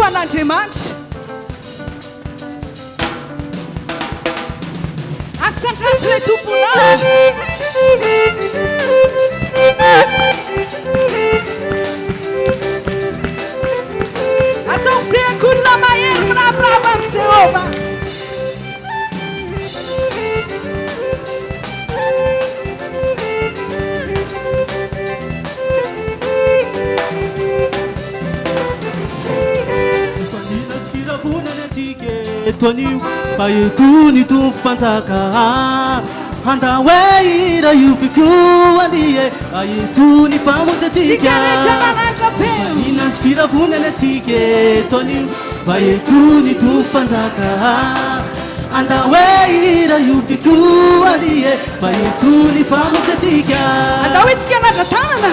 an'Andriamanitra asandrato ilay tomponao ataovy teakolona mahery miravorava ny Jehova Tony Bayetuni tu Pantaka Handa Waira Yupiku Adie Bayetuni Pamutatika Inas Fira Punana Tike Tony Bayetuni tu Pantaka Handa Waira Yupiku Adie Bayetuni Pamutatika Handa Waitsika Nagatana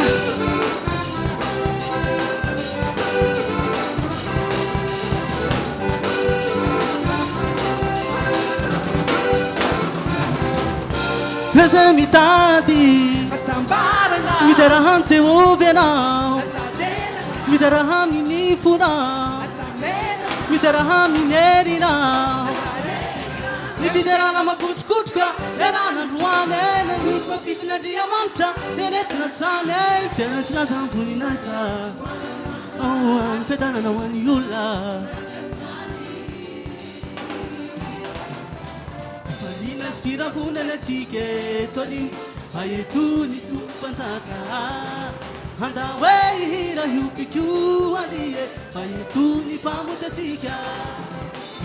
Pesa mitadi Midarahan se ovena Midarahan minifuna Midarahan minerina Nividerana makuchkuchka Erana ruane Nanipa fitina diamanta Tenetna sane Tenesna zampuninata Oh, fedana na waniula Sira puna na tike Tony Bayetuni tu Pantaka Handa Waira Yupiku Adie Bayetuni Pamutatika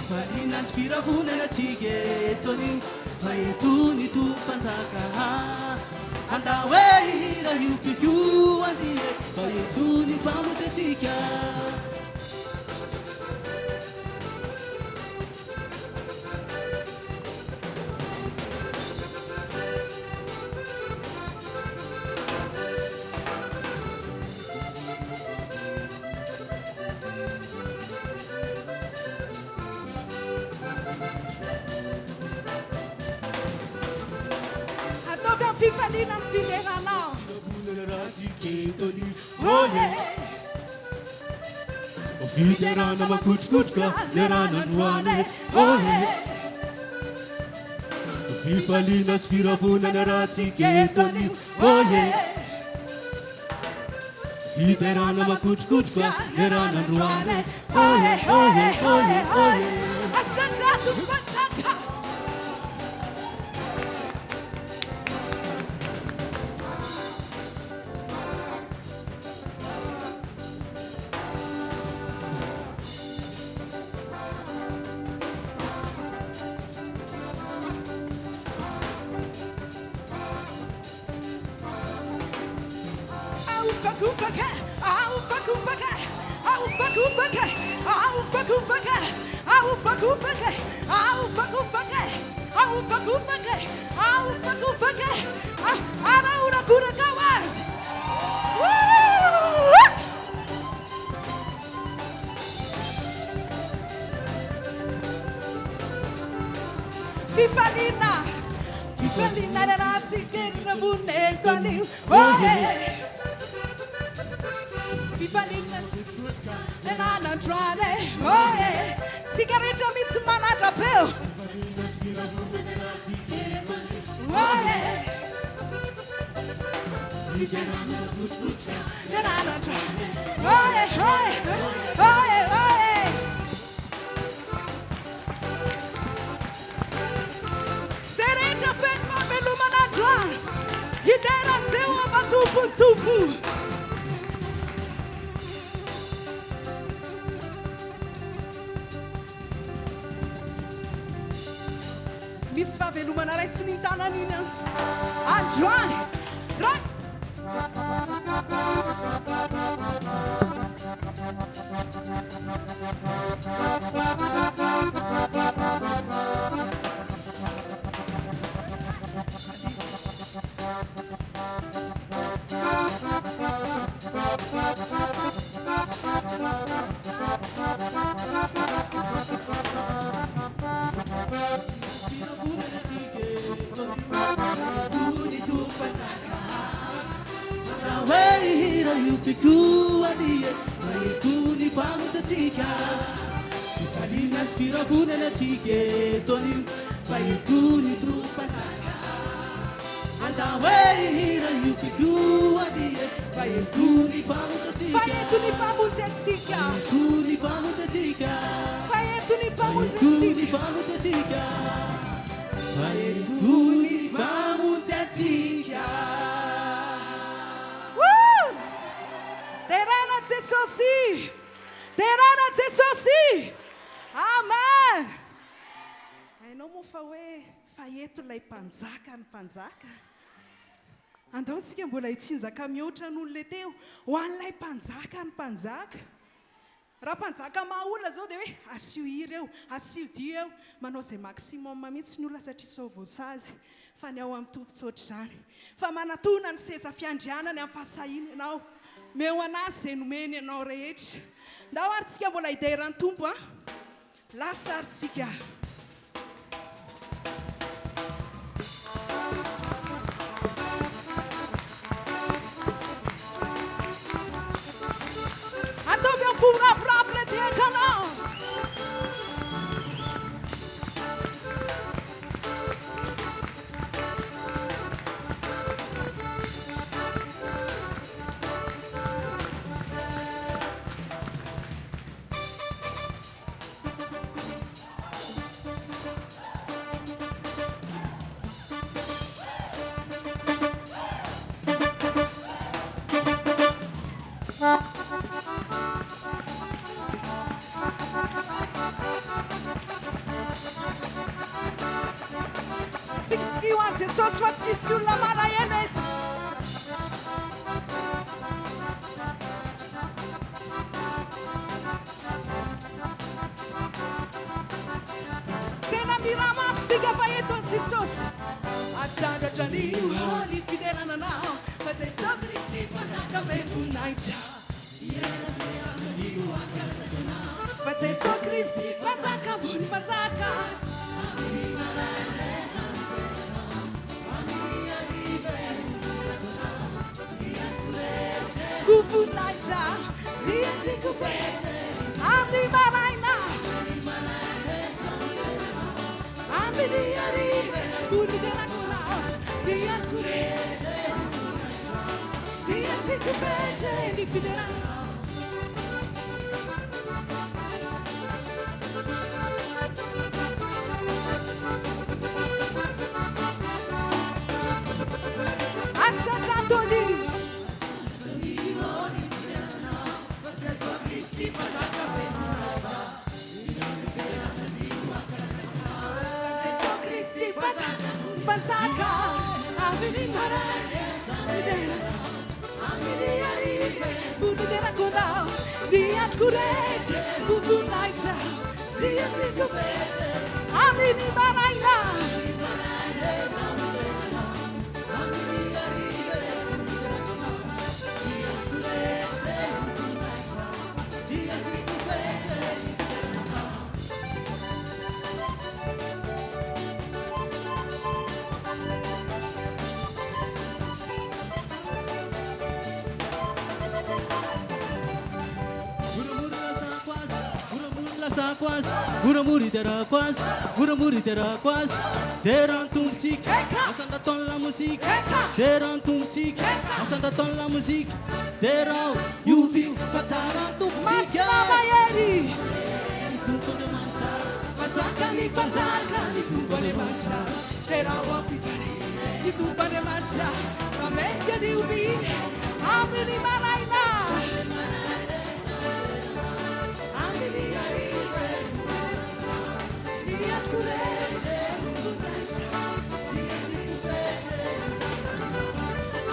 Farina sira puna na tike Tony Bayetuni tu Pantaka Handa Waira Yupiku Adie Bayetuni Pamutatika Fifalina filera now. Fiderana makuchkuchka Lerana nuane Fifalina sirafuna narati ketoni Fiderana makuchkuchka Lerana nuane Asandrato Pantaka Fifalina ragazzi che non vuole Fifalina Nana Trane Sigaretta meets Manata Bill Nana Trane Sereta Fekma Belumanatra Hidera Sewa Matupu Tupu Miss Favelumana Resinitana Nina Andran Right Waira Yupiku Adie Fahetony mpamonjatsika Fifaliana sy firavonana atsika eto anio Fahetony trom-panjaka Anda hoe hira io kokoa dia Fahetony mpamonjatsika Fahetony mpamonjatsika Fahetony mpamonjatsika Fahetony Fahetony mpamonjatsika mpamonjatsika Fahetony mpamonjatsika Terana Jesosy Terana Jesosy Amen Hainao moa fa hoe faheto ilay mpanjaka ny mpanjaka andao tsika mbola hitsinjaka mihoatra n'olona teo ho an'ilay mpanjaka ny mpanjaka raha mpanjaka maha-olona zao dia hoe asio hira eo asio dio eo manao izay maximum mihitsy ny olona satria sao voasazy fa ny ao amin'ny tompontsotra izany fa manatona ny seza fiandrianany amin'ny fahasahina ianao meo anazy izay nomeny ianao rehetra ndao ary tsika mbola hideran'ny tompo a lasa ary tsika ataovy amin'ny foravoravo le diakanao Sikiwan Jesosy fa tsisy olona malahelo eto tena miramafitsika fa eto an Jesosy asandratra anio ny fiderananao fa Jesosy Kristy mpanjaka mevonahitra fa Jesosy Kristy mpanjaka ambony mpanjaka Kufunaja, zizi kupete, amdi maraina, amdi diarive, kuni denakuna, diakurete, zizi kupete, lifiderana. Asajandoli. Panzaka, amini marane, amini arive, budu della coda, via curege, budu naija, zia sikupete, amini maraina, amini arive, via curege, budu naija, zia sikupete. Muramuri dera quase, muramuri dera quase, deram tumtik, asanda ton la musique, deram tumtik, asanda ton la musique, deram yubi, patara tumtik, Masmamayeri, tumto de mancha, panzaka ni tumba de mancha, era wapitani, ni tumba de mancha, kameja di ubine, amini maraina, amini arive, via curege, zia sikupete,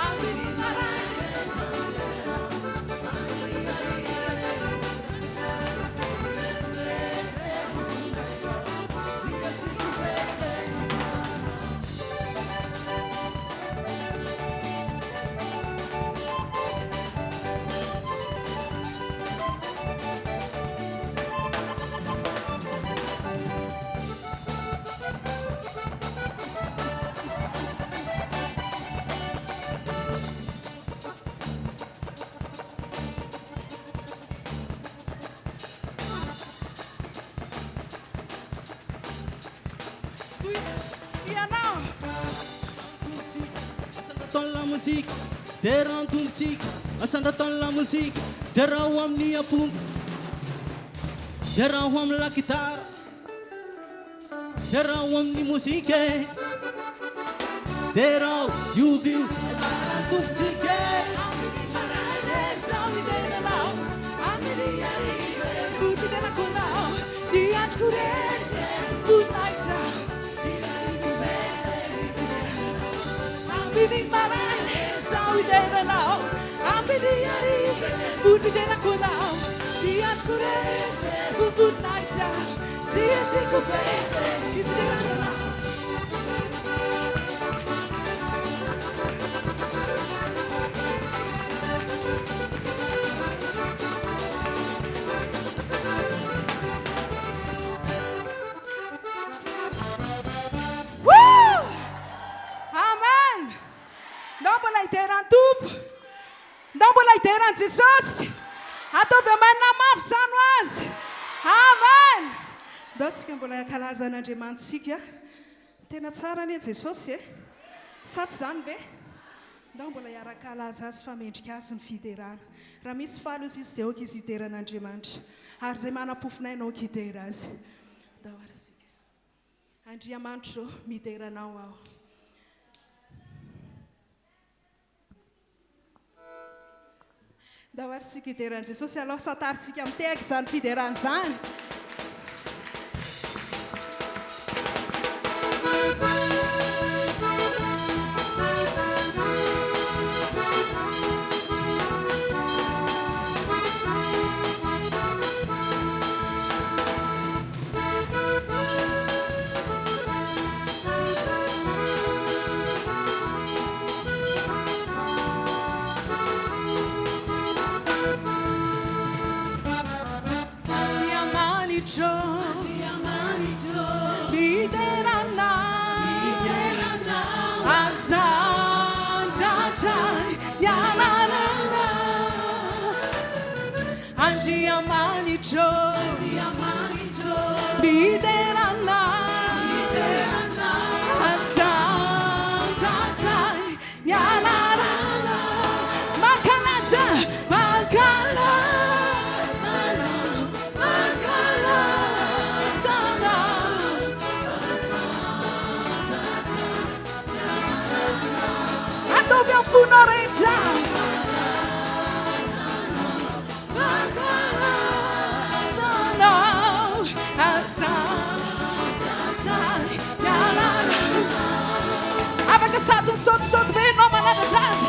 amini maraina, amini arive, zia sikupete. musik Deran tumsik Asandatan la musik Derawam ni apung Derawam la gitar Derawam ni musik Deraw you view Deran tumsik Living my life, so we did allow. I'm the Yari, who did I go out? The Akure, who would not shout. See a single face, you did allow. Teran Jesus. Ato vemana mafsano azy. Amen. Datsika mbola kalazan'Andriamantsika. Tena tsara ne Jesosy e. Sa tsy zany ve? Ndao mbola hiara-kalaza azy fa mendrika azy ny fiderana. Raha misy falo izy dia aoka izy hideran'Andriamanitra. Ary izay manam-pofona aina aoka hidera azy. Ndao arasika. Andriamanitra mideranao ao. Da ary tsika hideran'i Jesosy aloha satarintsika mitehaka izany fiderana izany. Sot bem não manada jazz.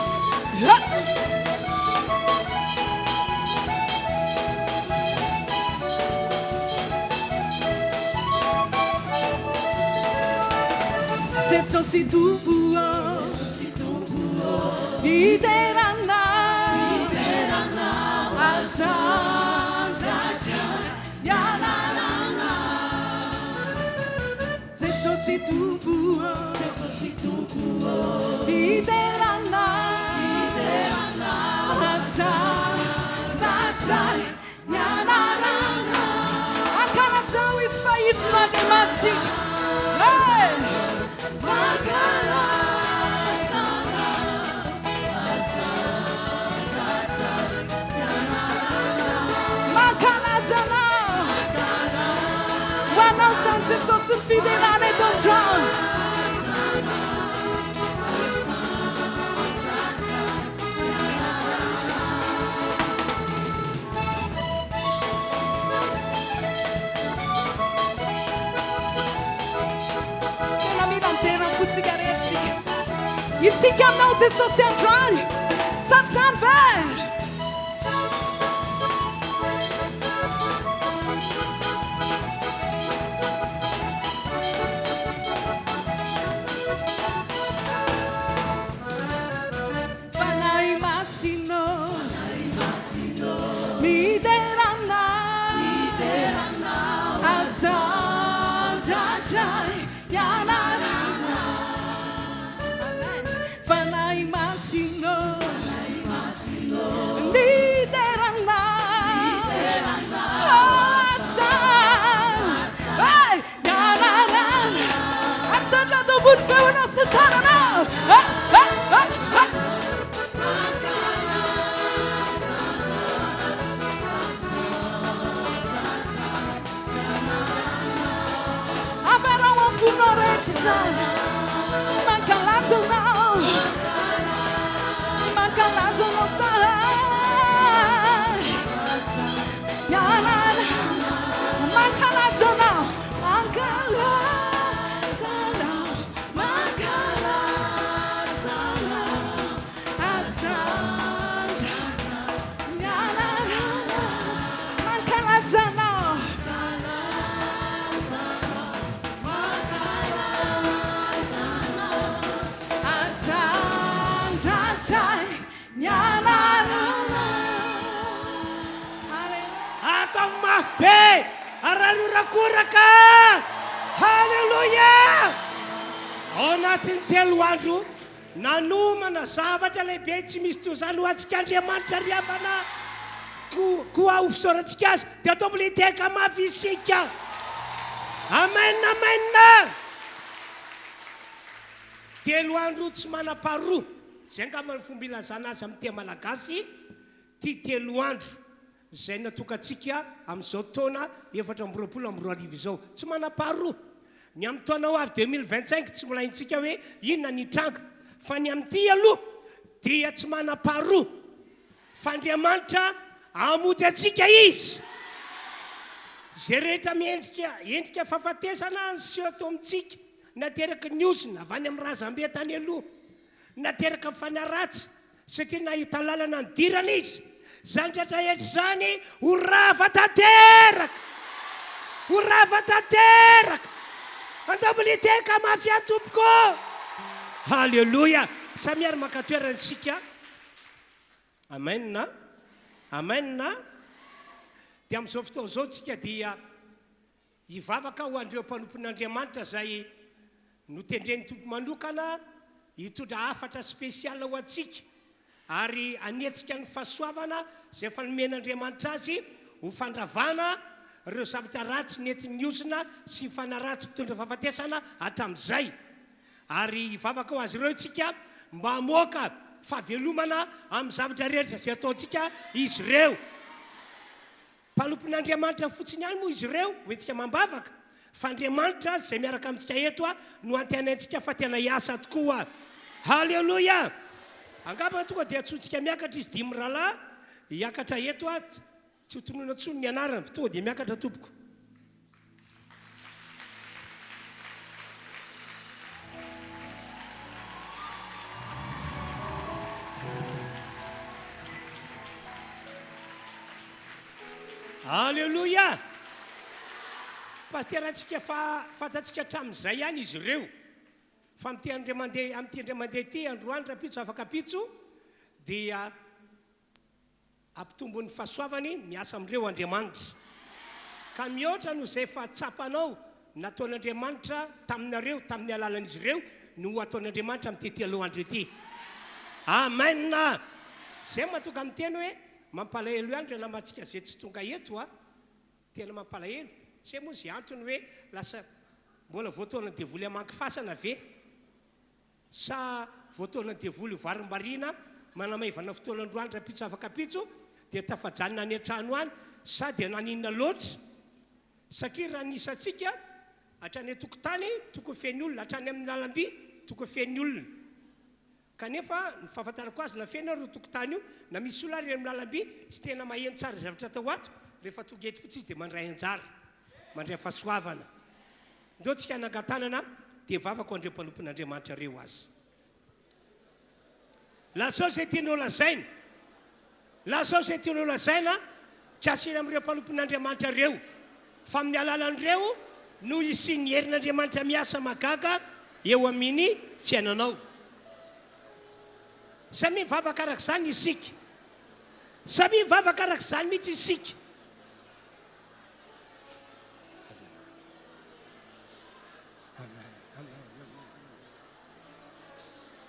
Se sosi tu può, liderana, asanja, ya na na. Se sosi tu può. Liderana, Asandajai, Nyanarana. Akanação esfaísse na demanda. Makala, Makala, Wanau sanse sosu fidelane donjon. Itsika aminao Jesosy androany satsany be Fanai masino Miderana Asandajai Yanarana Fanai masino Miderana Asandajai Yanarana Asandajai do mundo foi o nosso tarana Sanjajai nyanarana. Atao mafy be aranorakoraka. Halleluia. Ao anatin'ny 3 andro nanomana zavatra lehibe tsy misy toy izany ho antsika Andriamanitra riavana koa ho fisaorantsika azy dia atao mbola hiteka mafy isika. Amen, amen. 3 andro tsy manam-paharoa zay angamba ny fomba ilazana azy amin'ny teny malagasy. Ty 3 andro zay natokantsika amin'izao taona 2024 izao tsy manam-paharoa. Ny amin'ny taona ho avy 2025 tsy mbola haintsika hoe inona ny tranga, fa ny amin'ity aloha dia tsy manam-paharoa. Fa Andriamanitra hamonjy antsika izy. Zay rehetra endrika fahafatesana sy atao amintsika, nateraka ny ozina avy any amin'ny razambe tany aloha, nateraka fanaratsy satria nahita lalana ny dirana izy. Zany rehetra zany ho rava tanteraka, ho rava tanteraka. Andamboliteka mafy antompoko. Halleluia. Samiary maka toerana isika. Amen. Amen. Dia amin'izao fotoana izao tsika dia hivavaka ho andreo mpanompon'Andriamanitra zay notendreny tompo manokana hitondra hafatra spesiala ho antsika ary aniantsika ny fahasoavana zay fanomen'Andriamanitra azy ho fandravana ireo zavatra ratsy nentin'ny ozina sy fanaratsy mpitondra fahafatesana hatramin'izay. Ary hivavaka ho azy ireo tsika mba hamoaka fahavelomana amin'ny zavatra rehetra zay ataontsika izy ireo. Mpanompon'Andriamanitra fotsiny ihany moa izy ireo hoentsika mambavaka, fa Andriamanitra zay miaraka amintsika eto no antenaintsika fa tena hiasa tokoa. Halleluia. Angamba tonga dia atsontsika miakatra izy 5 rahalahy hiakatra eto tsy hotonona tsony ny anarana, tonga dia miakatra tompoko. Halleluia. Pasterantsika fantatsika hatramin'izay ihany izy ireo fa amin'ity andro mandeha ity androany rapitso afaka pitso dia ampitombon'ny fahasoavany miasa amin'ireo Andriamanitra. Ka mihoatra no zay fa tsapanao nataon'Andriamanitra taminareo tamin'ny alalan'izy ireo no ataon'Andriamanitra amin'ny ty 3 andro ity. Amen. Zay mahatonga amin'ny teny hoe mampalahelo ihany ireo namantsika zay tsy tonga eto tena mampalahelo. Tsy moa zay antony hoe lasa mbola voataona ny devoly hamanky-fasana ve sa voataona ny devoly varim-bariana manamaivana fotoana androany rapitso afaka pitso dia tafajanona any an-trano any sa dia naninona loatra satria raha nisantsika hatrany antokotany tokony feny olona, hatrany amin'ny lalam-by tokony feny olona. Kanefa ny fahafantarako azy na feny ro tokotany io na misy olona ary amin'ny lalam-by tsy tena maheno tsara zavatra atao ato, rehefa tonga eto fotsy izy dia mandray anjara, mandray fahasoavana. Ndeo tsika nangatanana dia vavaka andreo mpanompon'Andriamanitra reo azy. Lasao zay tianao lazaina, lasao zay tianao lazaina kasina amin'ireo mpanompon'Andriamanitra reo, fa amin'ny alalan'ireo no isian'ny herin'Andriamanitra miasa magaga eo amin'ny fiainanao. Samy mivavaka araka izany isika, samy mivavaka araka izany mihitsy isika.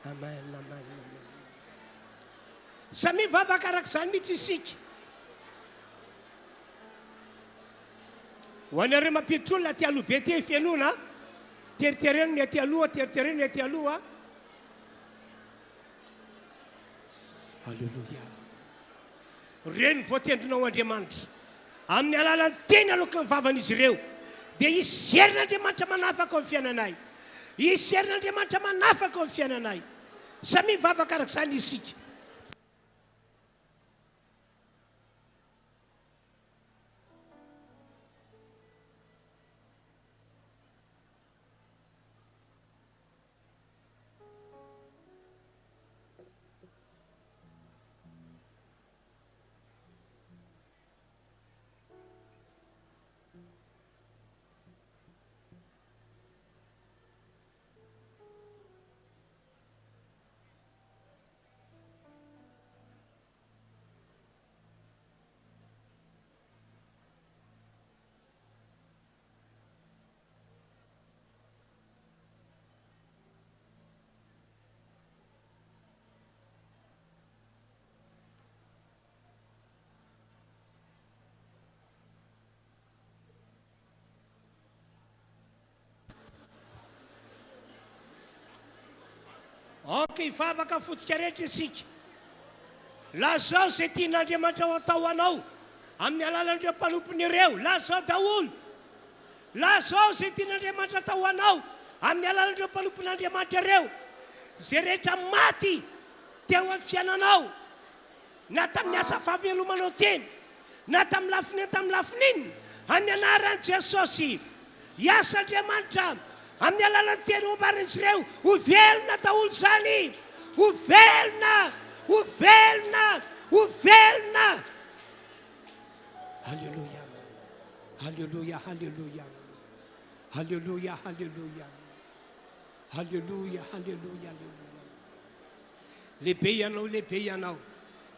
Amen, amen. Samy mivavaka araka izany mihitsy isika. Ho anareo mampiditra olona aty aloha be ty fianona, teritereno ny aty aloha, teritereno ny aty aloha. Halleluia. Reny voatendrinao Andriamanitra amin'ny alalan'ny teny aloka mivavana izy ireo dia hisy herin'Andriamanitra manafaka amin'ny fiainanay, hisy herin'Andriamanitra manafaka amin'ny fiainanay. Samy mivavaka araka izany isika. Okay, fa afaka fotsika rehetra isika. Lazao zay tian'Andriamanitra atao anao amin'ny alalan'ireo mpanompony ireo. Lazao daholo. Lazao zay tian'Andriamanitra atao anao amin'ny alalan'ireo mpanompon'Andriamanitra ireo. Zay rehetra maty teo amin'ny fiainanao, na tamin'ny asa famelomanao teny, na tamin'ny lafininy, amin'ny anaran'i Jesosy. Iasa Andriamanitra amin'ny alalan'ny teny ombarin'izy ireo, ho velona daholo zany. Ho velona, ho velona, ho velona. Halleluja, halleluja, halleluja, halleluja, halleluja, halleluja, halleluja, halleluja. Lehibe ianao, lehibe ianao,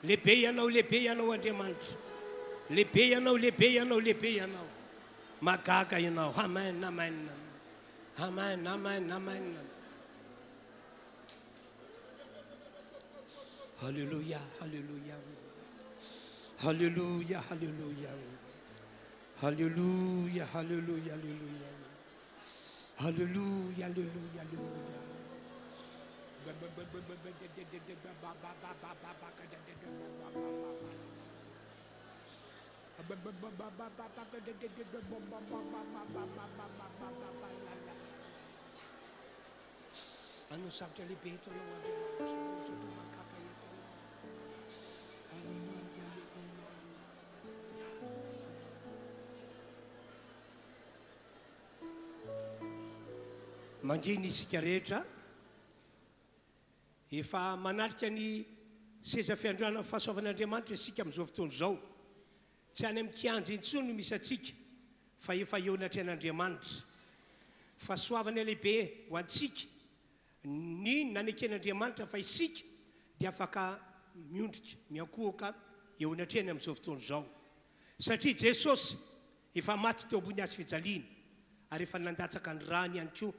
lehibe ianao, lehibe ianao Andriamanitra. Lehibe ianao, lehibe ianao, lehibe ianao. Magaga ianao. Amen, amen, amen, amen, amen. Halleluja, halleluja, halleluja, halleluja, halleluja, halleluja, halleluja, halleluja, halleluja, halleluja. Anu sabda lehibe ito ng Andriamanitra. Halleluja, halleluja. Manginy isika rehetra efa manatrika ny seza fiandriana fahasoavan'Andriamanitra isika amin'izao fotoana izao. Tsy any amin'ny kianja intsony no misy atsika, fa efa eo anatrehan'Andriamanitra. Fahasoavana lehibe ho antsika ny naneken'Andriamanitra fa isika dia afaka miondrika, miankohaka eo anatrehany amin'izao fotoana izao. Satria Jesosy efa maty teo ambony hazo fijaliana, ary efa nandatsaka ny rany ihany koa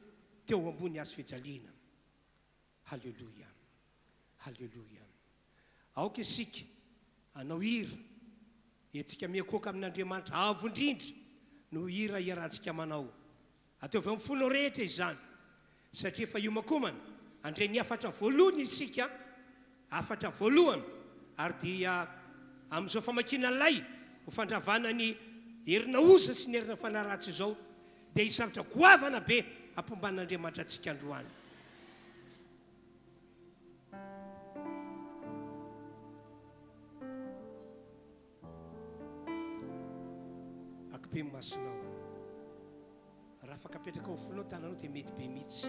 teo ambony hazo fijaliana. Halleluja, halleluja. Aoka isika anao hira etsika miankohaka amin'Andriamanitra, avo indrindra no hira iarahantsika manao. Atao avy amin'ny folo rehetra izany, satria efa iomakomana andre ny afatra voalohany isika, afatra voalohany, ary dia amin'izao famakina lay ho fandravana ny herina oza sy ny herina fanaratsy izao, dia hisavatra goavana be ampomban'Andriamanitra antsika androany. Akbe masinao, raha afaka apetraka ho fonao tananao dia mety be mihitsy.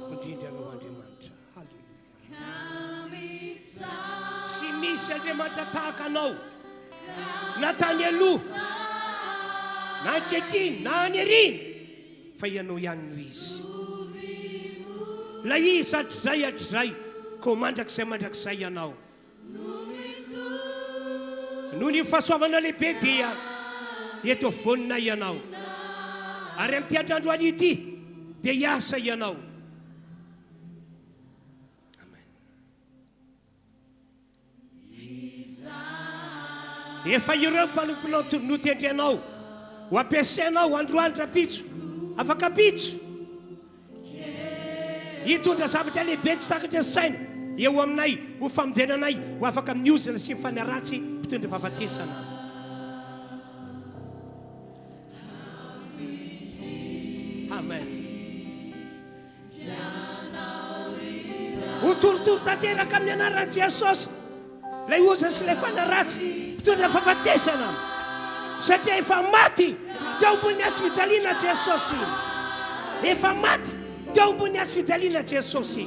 Findrindra anao Andriamanitra. Halleluja. Tsy misy Andriamanitra tahaka anao, na tany aloha, na ankehitriny, na any ariny, fa ianao ihany no izy. La izy hatrizay, ko mandrakizay mandrakizay ianao. Noho ny fahasoavana lehibe dia eto vonina ianao, ary amin'ity androany ity dia hiasa ianao. Amen. Efa ireo mpanomponao notendrenao ho ampiasainao androany rapitso, afaka pitso hitondra zavatra lehibe tsy takatra saina eo aminay, ho famonjenanay, ho afaka amin'ny ozana sy fanaratsy mpitondra fahafatesana. Amen. Ho torotoro tanteraka amin'ny anaran'i Jesosy lay ozana sy lay fanaratsy mpitondra fahafatesana, satria efa maty teo ambony hazo fijaliana Jesosy. Efa maty teo ambony hazo fijaliana Jesosy.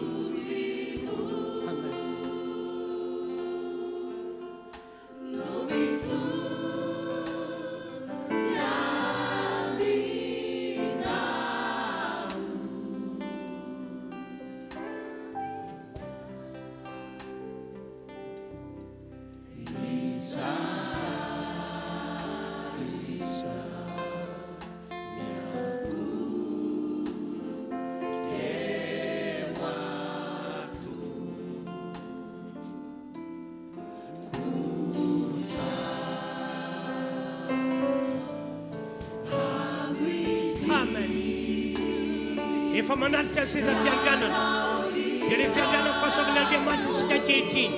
rehefa manalika ny seza fiandrianana dia rehefa fiandrianana fahasoavan'Andriamanitra isika ankehitriny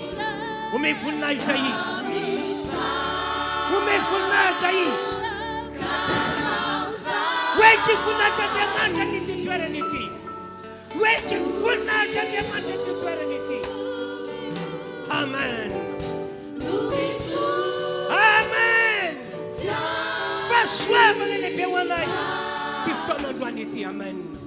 omeny voninahitra izy omeny voninahitra izy oety voninahitra Andriamanitra nyty toerana ity oety voninahitra Andriamanitra nyty toerana ity amen amen fahasoavana lehibe ho anay ty fotoana androany ity amen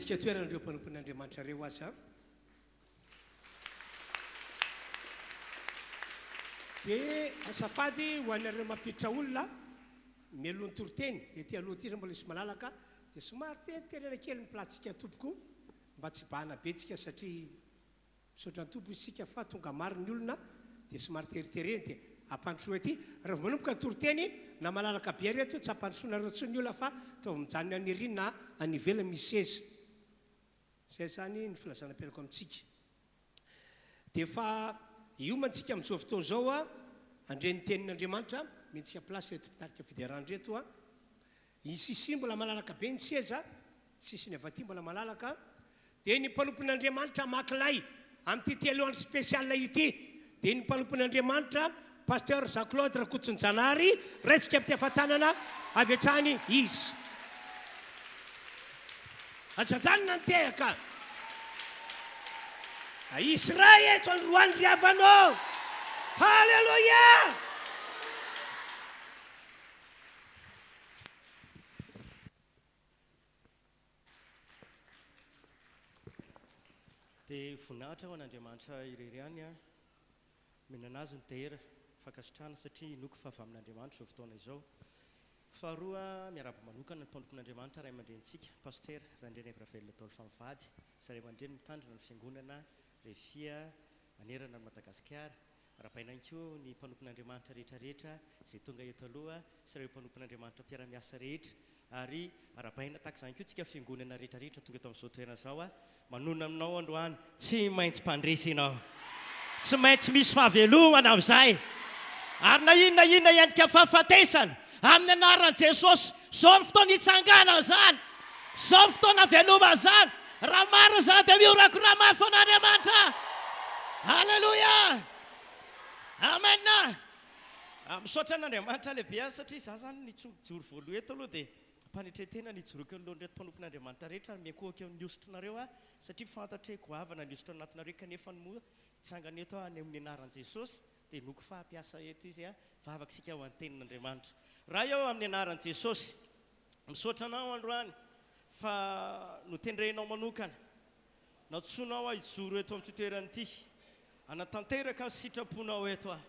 tsika toerana ireo mpanompon'Andriamanitra reo aza dia asafady ho anareo mampiditra olona mialohan'ny toroteny ety aloha ty mbola isy malalaka dia somary tentenana kely ny platsika tompoko mba tsy bahana be tsika satria misaotra ny tompo isika fa tonga maro ny olona dia somary teritereny dia ampandrosoa ety raha manomboka toroteny na malalaka be reto tsy ampandrosoanareo tsy ny olona fa tao mijanona any ery na any ivelany misy seza zay zany ny filazanam-pianako amintsika dia fa iomantsika amin'izao fotoana zao a andreny tenin'Andriamanitra mentsika plasy reto mpitarika fiderany reto a isisi mbola malalaka be ny seza sisiny avaty mbola malalaka dia ny mpanompon'Andriamanitra makilay amin'ity telo andro spécial ity dia ny mpanompon'Andriamanitra pasteur Jean-Claude Rakotsonjanary raisika amin'ny afatanana avy hatrany izy ajajanona ny tehaka Israel eto androany riavanao halleluia dia voninahitra ho an'Andriamanitra irery any a minanazy ny dera fankasitrahana satria noko fa avy amin'Andriamanitra izao fotoana izao faharoa miaraba manokana ny mpanompon'Andriamanitra ray aman-drenitsika paster Randrenevra Velona Taolo Famivady sy ray aman-dreny mitandrina ny fiangonana Refia manerana ny Madagasikara arapaina koa ny mpanompon'Andriamanitra rehetrarehetra izay tonga eto aloha sy ireo mpanompon'Andriamanitra mpiara-miasa rehetra ary arapaina tahaka izany koa tsika fiangonana rehetrarehetra tonga eto amin'izao toerana izao a manona aminao androany tsy maintsy mpandresy ianao tsy maintsy misy fahavelomana amin'izay ary na inona ianika fahafatesana amin'ny anaran'i Jesosy zao ny fotoana hitsangana zany zao ny fotoana veloma zany raha marina zany dia miorako raha mafy an'Andriamanitra halleluia amena misaotra an'Andriamanitra lehibe satria za zany nijoro voaloha eto aloha dia mpanetretena nijoroka ny lohan'reto mpanompon'Andriamanitra rehetra miekohaka ny osotranareo a satria fantatry goavana ny ositra anatinareo kanefa ny moa hitsangana eto any amin'ny anaran'i Jesosy dia noko fahampiasa eto izy a vavaka sika ho an'ny tenin'Andriamanitra raha eo amin'ny anaran'i Jesosy misaotra anao androany fa notendrenao manokana natsoinao a hijoro eto amin'ny toerana ity anatanteraka ny sitraponao eto a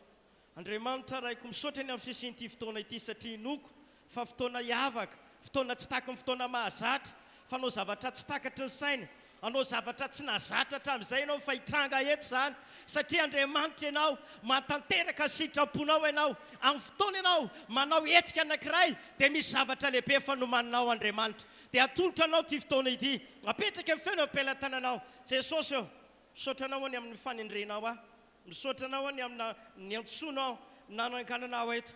Andriamanitra raiko misaotra ny amin'ny sisin'ity fotoana ity satria noko fa fotoana hiavaka fotoana tsy taka ny fotoana mahazatra fa anao zavatra tsy takatry ny saina anao zavatra tsy nazatra hatramin'izay ianao fa hitranga eto zany satria Andriamanitra ianao matanteraka sitraponao ianao amin'ny fotoana ianao manao hetsika anankiray dia misy zavatra lehibe fa nomaninao Andriamanitra dia atolotra anao ty fotoana ity apetraka amin'ny feno ampelantananao Jesosy eo misaotranao any amin'ny fanendrenao a misaotranao any amina ny antsoinao nanangananao eto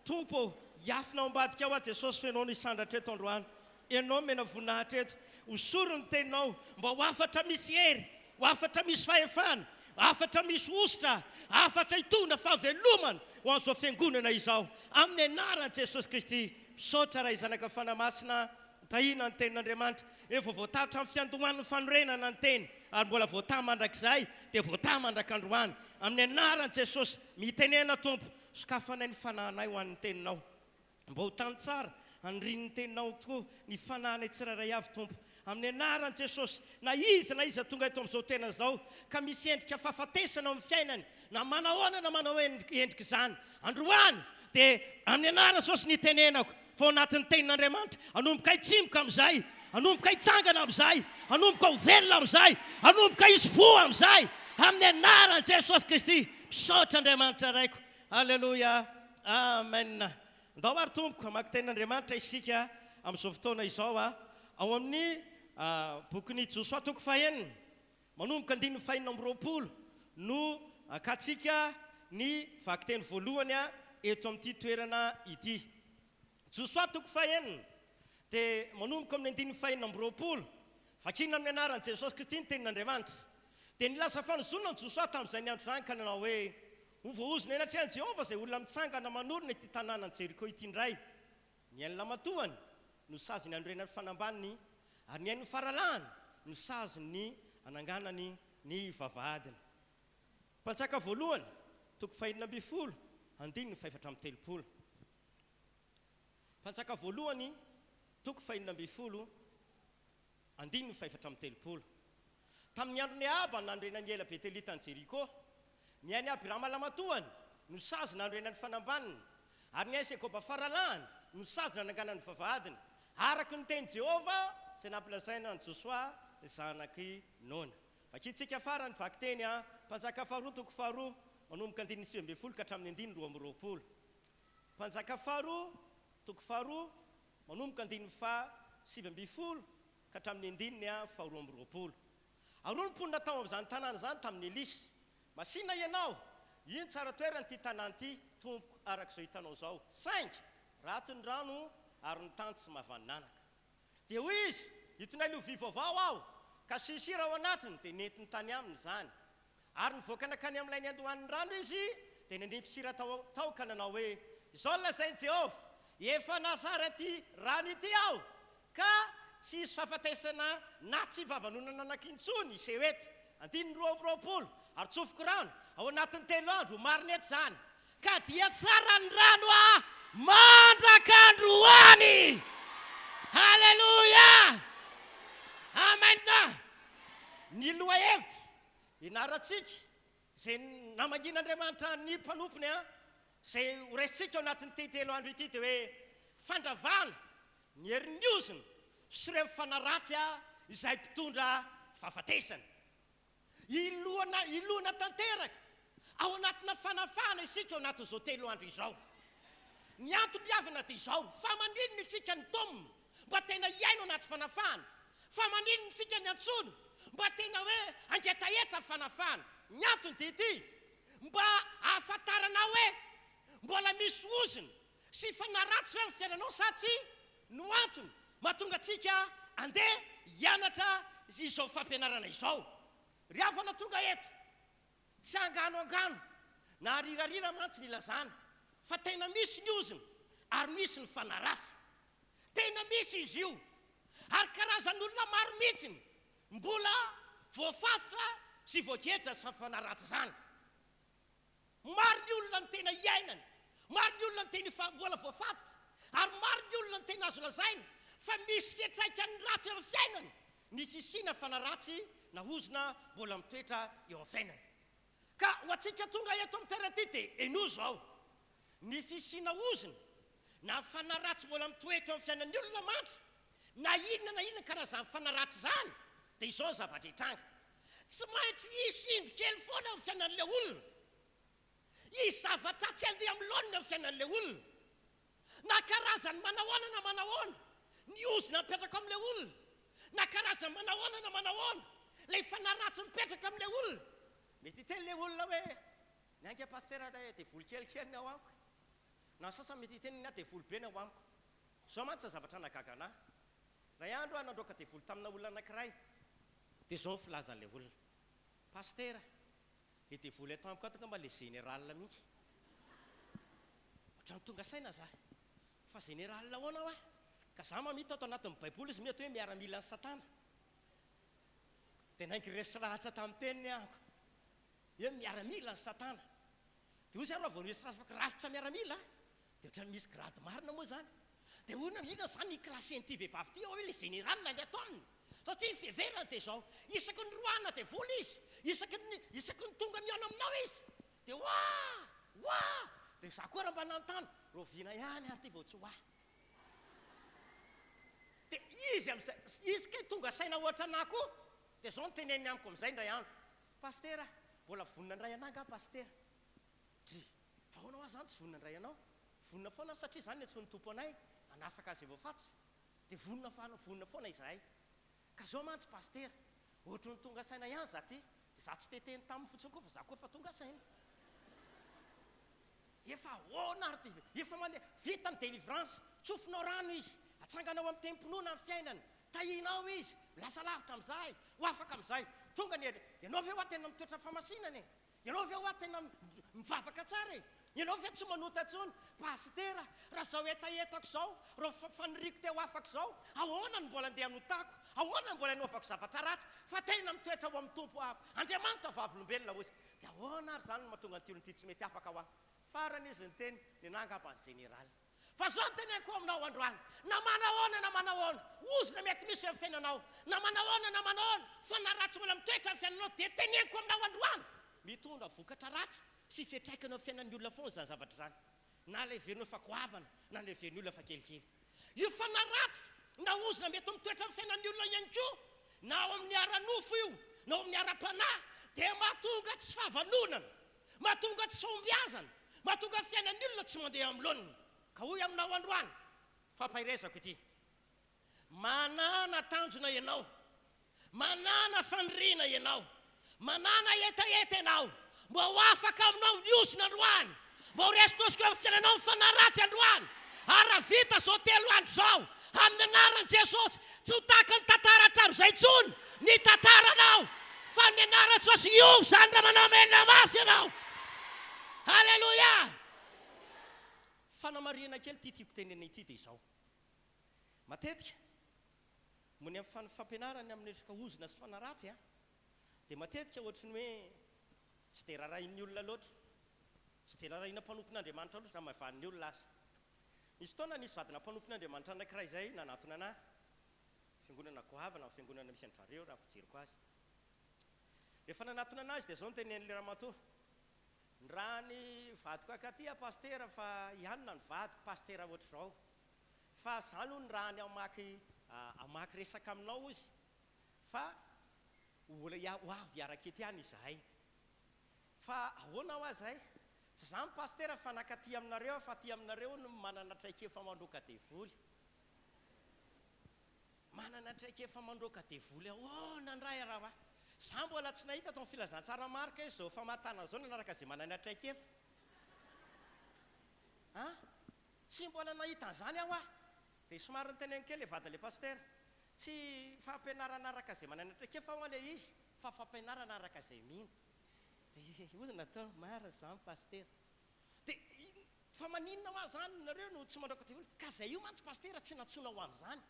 tompo hiafinao ambadika ao a Jesosy fenao nisandatra eto androany ianao mena voninahitra eto osoro ny teninao mba ho afatra misy hery ho afatra misy fahefana afatra misy ositra afatra hitondra fahavelomana ho an'izao fiangonana izao amin'ny anaran'i Jesosy Kristy misaotra raha izanaka fanamasina tahina ny tenin'Andriamanitra efa voatatra amin'ny fiandohan'ny fanorenana ny teny ary mbola voatà mandrakizay dia voatà mandrak'androany amin'ny anaran'i Jesosy mitenena tompo sokafanay ny fanahinay ho an'ny teninao mba ho tany tsara andrin'ny teninao tokoa ny fanahinay tsirairay avy tompo amin'ny anaran'i Jesosy na iza tonga eto amin'izao tena zao ka misy endrika fahafatesana amin'ny fiainany na manahoana na manao endrika izany androany dia amin'ny anaran'i Jesosy ny tenenako fa ao anatin'ny tenin'Andriamanitra anomboka hitsimoka amin'izay anomboka hitsangana amin'izay anomboka ho velona amin'izay anomboka hisy voa amin'izay amin'ny anaran'i Jesosy Kristy misaotra Andriamanitra raiko halleloia amen ndao ary tompoko hamaky tenin'Andriamanitra isika amin'izao fotoana izao ao amin'ny bokin'ny Josoa toko fahenina manomboka andininy fahenina amby roapolo no akatsika ny vakiteny voalohany eto amin'ity toerana ity Josoa toko fahenina dia manomboka amin'ny andininy fahenina amby roapolo vakina amin'ny anaran'i Jesosy Kristy ny tenin'Andriamanitra dia nilasa fanozonana ny Josoa tamin'izay ny andro zany ka nanao hoe hovohozona eny atrehan'i Jehovah izay olona mitsangana manorina ity tanànan'i Jeriko ity indray ny hainy lamatoany no sazy ny andrenany fanambaniny ary ny hainy faralahany no sazy ny ananganany ny vavahadiny mpantsaka voalohany toko fahenina amby folo andininy faefatra amby telopolo mpantsaka voalohany toko fahenina amby folo andininy faefatra amby telopolo tamin'ny androny Aba nandrenany ela Betelitany Jeriko ny hainy Abrahama lamatoany no sazy nandrenany fanambaniny ary ny hainy Sekoba faralahany no sazy nananganany vavahadiny araky ny teny Jehovah izay nampilazaina ny Josoa zanaky Nona vakitsika farany vaky teny mpanjaka faharoa toko faharoa manomboka andininy sivy amby folo ka hatramin'ny andininy roa amby roapolo mpanjaka faharoa toko faharoa manomboka andininy sivy amby folo ka hatramin'ny andininy faharoa amby roapolo aroa ny mponina tao amin'izany tanàna zany tamin'ny Elisy masina ianao ino tsara toerany ity tanàna ity tompoko arak'izao hitanao zao saingy ratsy ny rano ary ny tany tsy mahavaninanaka dia hoy izy hitonay lovia vaovao aho ka sisira ao anatiny dia nentiny tany aminy zany ary nivoakana kany amin'ilay ny andohan'ny rano izy dia nanimpy sira tao ka nanao hoe izao lazainy Jehovah efa nasara ty rano ity aho ka tsy hisy fahafatesana na tsy vavanonana anakintsony se eto andininy roa amby roapolo ary tsofoko rano ao anatin'ny 3 andro mariny eto zany ka dia tsara ny rano mandrak'androany halleluia amen ny loha hevitra inaratsika izay namangin'Andriamanitra ny mpanompony izay horesitsika ao anatin'ny tetelo andro ity dia hoe fandravana ny herin'ny ozina sy ireo fanaratsy izay mpitondra fahafatesana ilona tanteraka ao anatina fanafana isika ao anatin'izao 3 andro izao ny antony avana dia izao fa maninona itsika ny tomony mba tena iaino anaty fanafana fa maninona itsika ny antsony mba tena hoe angetaeta fanafana ny antony dia ity mba ahafantarana hoe mbola misy ozina sy fanaratsy hoe amin'ny fiainanao sa tsy no antony mahatonga atsika andeha hianatra izao fampianarana izao ry havana tonga eto tsy angano na rirarira mantsy ny ilazana fa tena misy ny ozina ary misy ny fanaratsy tena misy izy io ary karazan'olona maro mihitsiny mbola voafatotra sy voageja sy fanaratsy zany maro ny olona ny tena iainany maro ny olona ny tena mbola voafatotra ary maro ny olona ny tena azo lazaina fa misy fiatraikany ratsy amin'ny fiainany ny fisiana fanaratsy na ozina mbola mitoetra eo amin'ny fiainany ka ho atsika tonga eto amin'ny toerana ity dia eno zao ny fisiana ozina na fanaratsy mbola mitoetra eo amin'ny fiainan'ny olona mantsy na inona karazany fanaratsy zany dia izao zavadretranga tsy maintsy isy indro kely foana amin'ny fiainan'ilay olona isy zavatra tsy andeha amin'ny laonina amin'ny fiainan'ilay olona na karazany manahoana na manahoana ny ozina mipetraka amin'ilay olona na karazany manahoana na manahoana lay fanaratsy mipetraka amin'ilay olona mety hiten'ilay olona hoe niangy pastera dia voly kelikely ao amiko na sasany mety hiteniny dia voly be ny ao amiko zao mantsy zavatra nagagana ray andro nandroaka dia voly tamina olona anankiray dia zao ny filazan'ilay olona pastera le dia voly ato amiko atonga mba le général mihitsy ohatrany tonga saina za fa général ahoana aho ka za mamita ato anatin'ny baiboly izy mety hoe miaramila ny satana dia naingy resirahatra tamin'ny teniny ahako hoe miaramila ny satana dia ozy aroa vao nisy rafitra miaramila dia ohatrany misy grady marina moa zany dia hoana mihina zany klaseny ty vehivavy ty ao hoe le général nangy ato aminy satria fiheverana dia zao isaky ny roana dia vola izy isaky ny tonga miana aminao izy dia wa dia za koa raha mba nantany rovina ihany ary ty vao tsy hoa dia izy am'izay izy kay tonga saina ohatra anah koa dia zao ny teneny amiko amin'izay ndray andro pastera mbola vonina ndray anah nga pastera dry fa hoana hoa zany tsy vonina ndray anao vonina foana satria zany ny tompo anay anafaka azy voafatotra dia vonina foana izahay ka zao mantsy pastera ohatra ny tonga saina ihany za ty dia za tsy teteny tamin'ny fotsiny koa fa za koa fa tonga saina efa hoana ary ty efa mandeha vita ny délivrance tsofinao rano izy atsanganao amin'ny temponona ny fiainany tahinao izy lasa lavitra amin'izay ho afaka amin'izay tonga ny ianao ve hoa tena mitoetra famasinana e ianao ve hoa tena mivavaka tsara e ianao ve tsy manota tsony pastera raha zao etaetako zao raha faniriko teo afaka zao ahoana ny mbola andeha anotako ahoana ny mbola anaovako zavatra ratsy fa tena mitoetra ho amin'ny tompo ahako andriamanitra vavolombelona ozy dia ahoana ary zany mahatonga ny tiolon'ity tsy mety afaka ho aho farany izy ny teny ny nangapa ny général fa zao ny teneko aminao androany na manahoana ozona mety misy amin'ny fiainanao na manahoana fa na ratsy mbola mitoetra amin'ny fiainanao dia teneko aminao androany mitondra vokatra ratsy sy fiatraikana amin'ny fiainan'ny olona foana zany zavatra zany na levenao fa koavana na leven'ny olona fa kelikely io fa na ratsy na ozona mety mitoetra amin'ny fiainan'ny olona ihany koa na ao amin'ny aranofo io na ao amin'ny ara-panahy dia mahatonga tsy fahavalonana mahatonga tsy fahombiazana mahatonga ny fiainan'ny olona tsy mandeha amin'ny loniny ka hoy aminao androany fampahirezako ity manana tanjona ianao manana faniriana ianao manana etaeta ianao mba ho afaka aminao niosina androany mba ho resitosiko amin'ny fiainanao mifanaratsy androany ara vita zao 3 andro zao amin'ny anaran'i jesosy tsy ho tahaka ny tantara hatramin'izay tsony ny tantaranao fa ny anaran'i jesosy iovy zany raha manao menina mafy ianao halleloia fanamarihana kely ty tiako tenena ity dia izao matetika mony amin'ny fampianarany amin'ny resaka ozona sy fanaratsy a dia matetika ohatrany hoe tsy dia rarahin'ny olona loatra tsy dia rarahina mpanompon'andriamanitra loatra raha mahavan'ny olona azy misy fotoana nisy vadina mpanompon'andriamanitra anankiray izay nanatona anahy fiangonana goavana amin'ny fiangonana misy an'zareo raha fijeriko azy rehefa nanatona anazy dia zao ny tenen'le ramatoa raha ny vadiko akaty pastera fa ihanona ny vadiko pastera ohatra zao fa zany ho ny raha ny amaky resaka aminao izy fa ola ho avy arakety ihany izahay fa ahoana ho azy hay tsy zany pastera fa nakaty aminareo fa ty aminareo no manana traikefa mandroaka devoly manana traikefa mandroaka devoly ahoana ndray araha za mbola tsy nahita tao filazantsara marika izy zao famatana zao nanaraka zay manana traikefa tsy mbola nahita an'izany aho dia somary nyteneny kely le vadale pastera tsy fampianarana araka zay manana traikefa ho ale izy fa fampianarana araka zay mino dia ozona tao mara zany pastera dia fa maninona hoa zany nareo no tsy mandroaka devoly ka zay io mantsy pastera tsy natsona ho amin'izany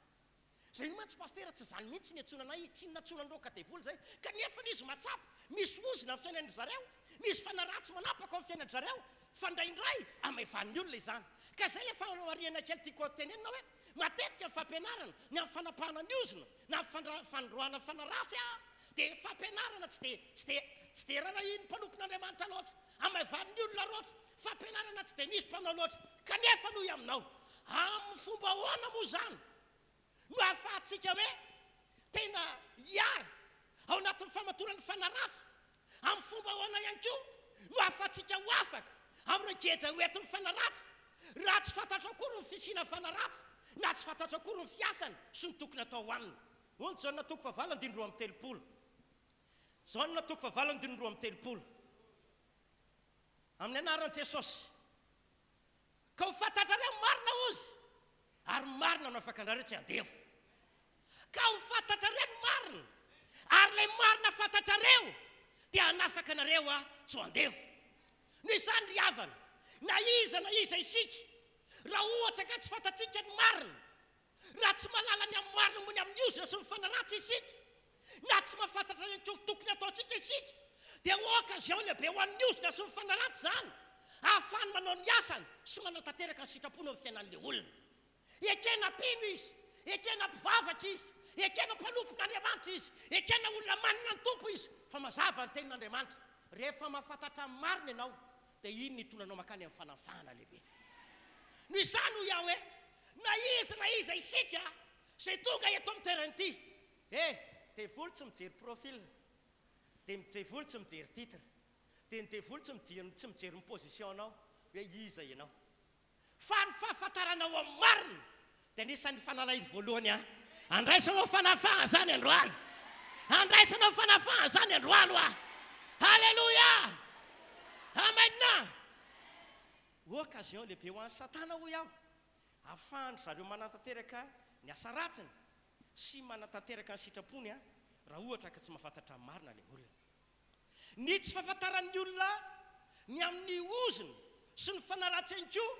zay io mantsy pastera tsy zany mihitsy ny atsona anay tsy natsona androaka devoly zay kanefa n'izy matsapa misy ozona amin'ny fiainan'ny zareo misy fanaratsy manapaka amin'ny fiainan'ny zareo fa ndraindray amevan'ny olona izany ka zay le fanariana kely tiako tenenina hoe matetika ny fampianarana ny amin'ny fanapahana ny ozona na amin'ny fandroana fanaratsy dia fampianarana tsy dia rarahiny mpanompon'andriamanitra loatra amevan'ny olona loatra fampianarana tsy dia nisy mpanao loatra kanefa noho aminao amin'ny fomba hoana moa zany no ahafahantsika hoe tena hiara ao anatin'ny famatorany fanaratsy amin'ny fomba hoana ihany koa no ahafahantsika ho afaka amin'ny geja hoentin'ny fanaratsy raha tsy fantatra akory ny fisina fanaratsy na tsy fantatra akory ny fiasany sy ny tokony atao hoaniny ony zao natoko fa 7:30 zao natoko fa 7:30 amin'ny anaran'i jesosy ka ho fantatrareo marina ozy ary marina no afaka anareo tsy andefo ka ho fantatrareo marina ary le marina fantatrareo dia anafaka anareo tsy ho andefo ny izany ry havana na iza isika raha ohatra ka tsy fantatsika ny marina, raha tsy malala ny amin'ny marina mony amin'ny ozina sy mifanaratsy isika, na tsy mahafantatra ny tokony ataontsika isika, dia occasion lehibe ho amin'ny ozina sy mifanaratsy zany ahafahany manao ny asany sy manatanteraka ny sitrapony amin'ny fiainan'ilay olona. Ekena mpino izy, ekena mpivavaka izy, ekena mpanompon'Andriamanitra izy, ekena olona manana ny tompo izy, fa mazava ny tenin'Andriamanitra. Rehefa mahafantatra ny marina ianao, dia iny ny tonanao makany amin'ny fanafahana lehibe. Noho izany ho iaho hoe na iza isika izay tonga eto amin'ny toerana ity, devoly tsy mijery profil, dia devoly tsy mijery titre, dia devoly tsy mijery ny positionnao hoe iza ianao, fa ny fahafantaranao amin'ny marina dia anisan'ny fanalahidy voalohany a. Andraisanao fanafahana zany androany, andraisanao fanafahana zany androany a. Halleluja, amen. Occasion lehibe ho an'ny Satana ho iaho, ahafahany zareo manatanteraka ny asa ratsiny sy manatanteraka ny sitrapony a, raha ohatra ka tsy mahafantatra ny marina ilay olona. Ny tsy fahafantaran'ny olona ny amin'ny oziny sy ny fanaratsiny koa,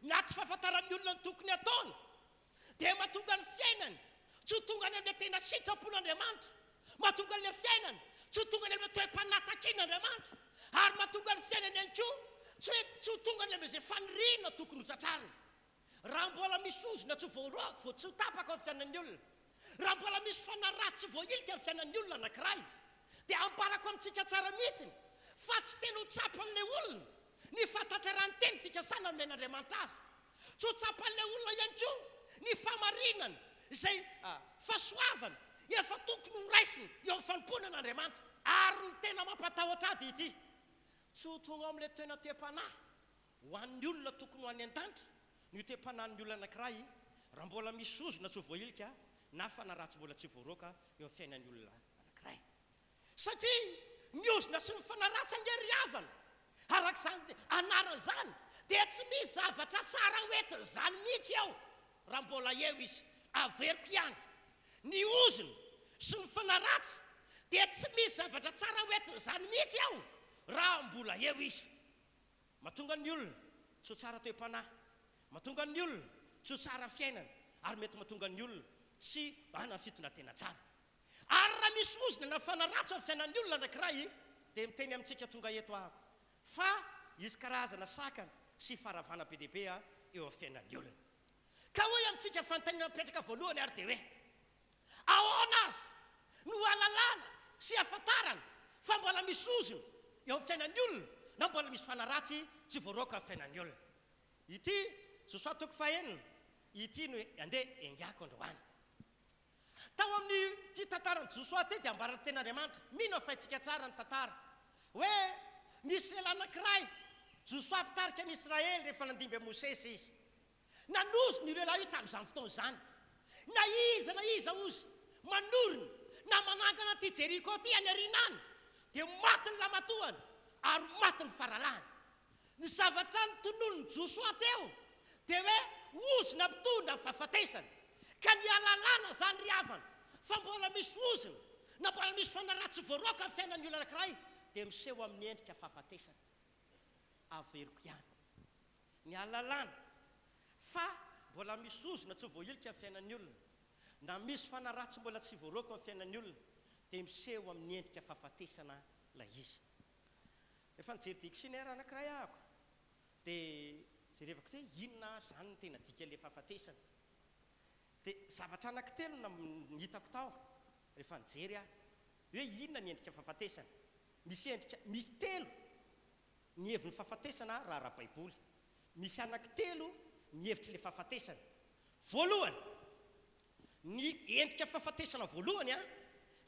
na tsy fahafantaran'ny olona ny tokony ataony, dia mahatonga ny fiainany tsy ho tonga ny amin'ilay tena sitrapon'Andriamanitra, mahatonga an'ilay fiainany tsy ho tonga ny amin'ilay toe-panatakian'Andriamanitra, ary mahatonga ny fiainany ihany koa tsy ho tonga ny amin'izay faniriana tokony ho tratrariny. Raha mbola misy ozina tsy voaroko, tsy ho tapaka amin'ny fiainan'ny olona, raha mbola misy fanaratsy voailika amin'ny fiainan'ny olona anankiray, dia amparako amintsika tsara mihitsiny fa tsy tena ho tsapan'ilay olona ny fahatanterahany teny fikasana men'Andriamanitra azy, tsy ho tsapan'ilay olona ihany koa ny famarinana izay fahasoavana efa tokony ho raisiny eo amin'ny fanomponan'Andriamanitra. Ary ny tena mampatahotra ady ity, tsy ho tonga amin'ilay tena toe-panahy ho an'ny olona tokony ho any an-danitra ny toe-panahin'ny olona anankiray raha mbola misy ozona tsy ho voailika na fanaratsy mbola tsy voaroaka eo amin'ny fiainan'ny olona anankiray. Satria ny ozona sy ny fanaratsy angeriavana arak'izany anaran'izany dia tsy misy zavatra tsara hoentiny zany mihitsy eo raha mbola eo izy. Averiko ihany, ny ozona sy ny fanaratsy dia tsy misy zavatra tsara hoentiny zany mihitsy eo raha mbola eo izy. Mahatonga ny olona tsy ho tsara toe-panahy, mahatonga ny olona tsy ho tsara fiainana, ary mety mahatonga ny olona tsy hanana fitonantena tsara. Ary raha misy ozona na fanaratsy amin'ny fiainan'ny olona anankiray, dia miteny amintsika tonga eto ahako fa isy karazana sakana sy faravana be dehibe eo amin'ny fiainan'ny olona. Ka hoe amintsika fanontaniana mipetraka voalohany ary dia hoe ahoana azy no ahalalana sy ahafantarana fa mbola misy ozona eo amin'ny fiainan'ny olona na mbola misy fanaratsy tsy voaroaka amin'ny fiainan'ny olona. Ity Josoa toko fahaenina, ity no andeha engako androany. Tao amin'ny ty tantaran'i Josoa ty dia ambarana ten'Andriamanitra, mino afaitsika tsara ny tantara hoe nisy lehilahy anankiray, Josoa mpitarika ny Israely rehefa nandimby Mosesy izy. Nanozy ny lehilahy io tamin'izany fotoana izany, na iza ozy manorina na manangana ty Jeriko ty any arinany, dia maty ny lamatoany ary maty ny faralany. Ny zavatra ny tonon'ny Josoa teo dia hoe ozina mpitondra ny fahafatesana, ka ny alalana zany ry havana fa mbola misy ozina na mbola misy fanaratsy voaroaka amin'ny fiainan'ny olona anankiray dia miseho amin'ny endrika fahafatesana. Averiko ihany, ny alalana fa mbola misy ozina tsy voailika amin'ny fiainan'ny olona na misy fanaratsy mbola tsy voaroaka amin'ny fiainan'ny olona dia miseho amin'ny endrika fahafatesana la izy. Efa nijery dictionnaire anankiray ahako dia jerevako hoe inona zany ny tena dika le fahafatesana, dia zavatra anankitelo no hitako tao rehefa nijery aho hoe inona ny endrika fahafatesana. Misy telo ny heviny fahafatesana raha ara-baiboly, misy anankitelo ny hevitry le fahafatesana. Voalohany, ny endrika fahafatesana voalohany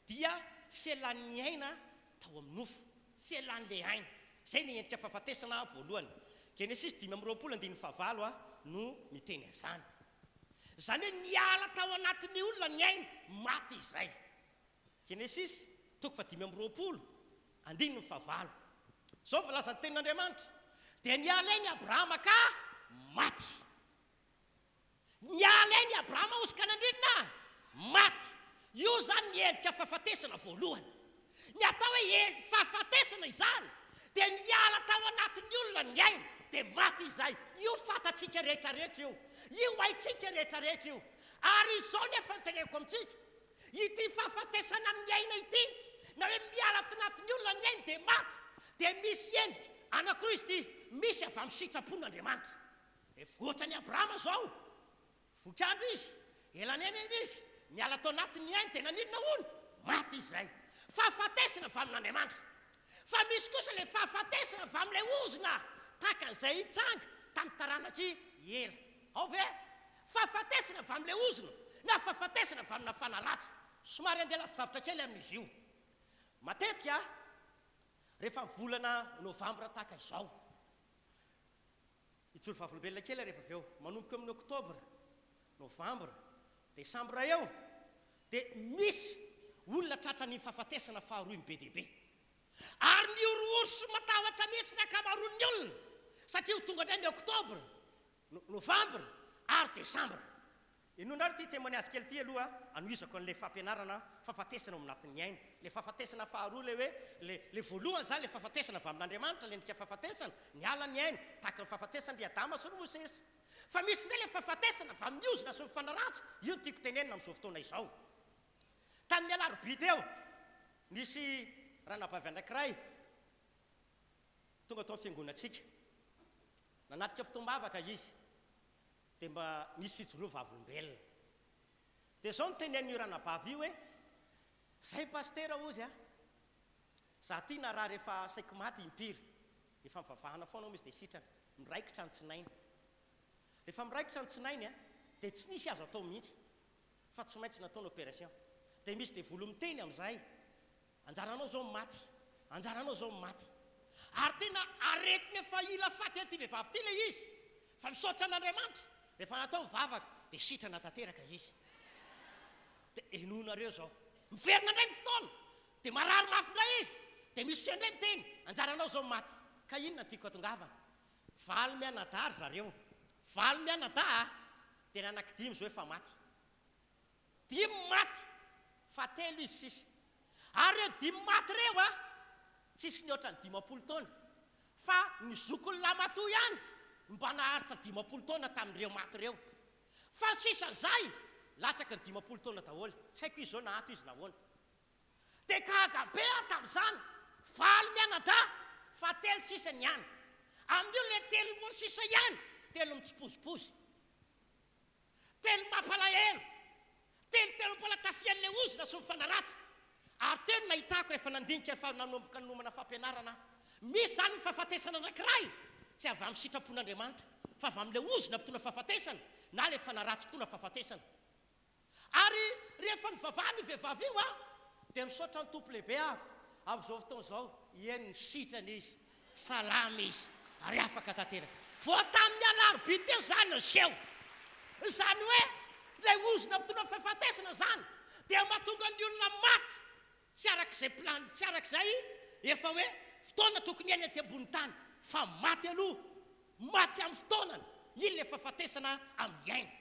dia fialan'ny aina tao amin'ny nofo, fialan'le aina, zay ny endrika fahafatesana voalohany. Genesis 5:29 no miteny azany. Zany hoe niala tao anatin'ny olona ny aina, maty izay. Genesis 5:20 zao volazan'ny tenin'Andriamanitra, dia niala eny Abrahama ka maty. Niala eny Abrahama ozy ka nandrinina maty. Io zany ny endrika fahafatesana voalohany. Ny atao hoe fahafatesana izany dia niala tao anatin'ny olona ny aina, dia maty izay. Io fatatsika rehetrarehetra io haitsika rehetrarehetra io. Ary izao nefa nyteneko amintsika, ity fahafatesana amin'ny aina ity, na hoe miala tanatin'ny olona ny ainy dia maty, dia misy endrika anankiroa izy ity, misy avy amin'ny sitrapon'Andriamanitra. Ohatra ny Abrahama zao, vokandro izy, elaneneny izy, miala tao anatin'ny ainy, tena ninona hono, maty izy zay. Fahafatesana avy amin'Andriamanitra. Fa misy kosa ilay fahafatesana avy amin'ilay ozona, tahaka an'izay hitsanga tamin'ny taranaky ela. Ao ve? Fahafatesana avy amin'ilay ozona, na fahafatesana avy amina fanalatsa. Somary andeha lavidavitra kely amin'izy io. Matetika, rehefa volana novambra tahaka izao, itsolo vavolombelona kely rehefa avy eo, manomboka amin'ny oktobra, novambra, desambra eo, dia misy olona tratra ny fahafatesana faharoy ny be dia be. Ary miorooro matahotra mihitsy ny ankamaroan'ny olona, satria ho tonga indray ny oktobra, novambra ary desambra. Inonareo ty témoignage kely ty aloha anoizako an'ilay fampianarana fahafatesana anatin'ny aina. Le fahafatesana faharoa le hoe le voalohany zany le fahafatesana avy amin'Andriamanitra, le endrika fahafatesana ny ala ny aina, tahaka ny fahafatesana ry Adama sy ry Mosesy. Fa misy ndray le fahafatesana avy amin'ny ozona sy ny fanaratsa, io no tiako tenenina amin'izao fotoana izao. Tamin'ny alarobia teo, nisy ranabavy anankiray tonga tao fiangonantsika, nanatrika fotoam-bavaka izy, dia mba nisy fijoroa vavolombelona. Dia zao no tenen'io ranabavy io hoe, zay pastera ozy a, za ty na raha rehefa saiko maty impiry, efa mivavahana foana misy dia sitrana, miraikitra ny tsinainy. Rehefa miraikitra ny tsinainy a, dia tsy nisy azo atao mihitsy, fa tsy maintsy natao ny opération. Dia misy dia volo miteny amin'izay, anjaranao zao maty, anjaranao zao maty. Ary tena aretiny efa ila faty aty vehivavy ty le izy, fa misaotra an'Andriamanitra. Rehefa natao vavaka dia sitrana tanteraka izy. Dia enonareo zao, miverina indray ny fotoana, dia marary mafy indray izy, dia misy indray miteny, anjaranao zao maty. Ka inona tiako atongavana? Valy mianadary zareo, valy mianada, tena anankidimy zao efa maty. Dimy maty, fa telo izy sisa. Ary reo dimy maty reo a, tsisy ny oatra ny 50 taona, fa ny zokony lamatoa ihany mba naharitra 50 taona tamin'ireo maty reo. Fa sisa zay, latsaka ny 50 taona daholo, tsy haiko izy zao nahato izy nahoana. Dia kahagabe tamin'izany, valy mianada, fa telo sisa ny ihany. Amin'io le telo moa sisa ihany, telo mitsipozipozy, telo mampalahelo, telo mbola tafian'le ozona sy ny fanaratsa. Ary telo nahitako rehefa nandinika fa nanomboka ny nomana fampianarana, misy zany ny fahafatesana anankiray, tsy avy amin'ny sitrapon'Andriamanitra, fa avy amin'le ozona mpitona fahafatesana, na le fanaratsy mpitona fahafatesana. Ary rehefa nivavaha ny vehivavy io a, dia misaotra ny tompo lehibe aho, amin'izao fotoana izao, eny ny sitrana izy, salama izy, ary afaka tanteraka. Vao tamin'ny alarobia teo zany no seho. Zany hoe, ilay ozona mpitona fahafatesana zany, dia mahatonga ny olona maty, tsy arak'izay plany, tsy arak'izay efa hoe fotoana tokony eny aty ambony tany, fa maty aloha, maty amin'ny fotoanany, iny le fahafatesana amin'ny aina.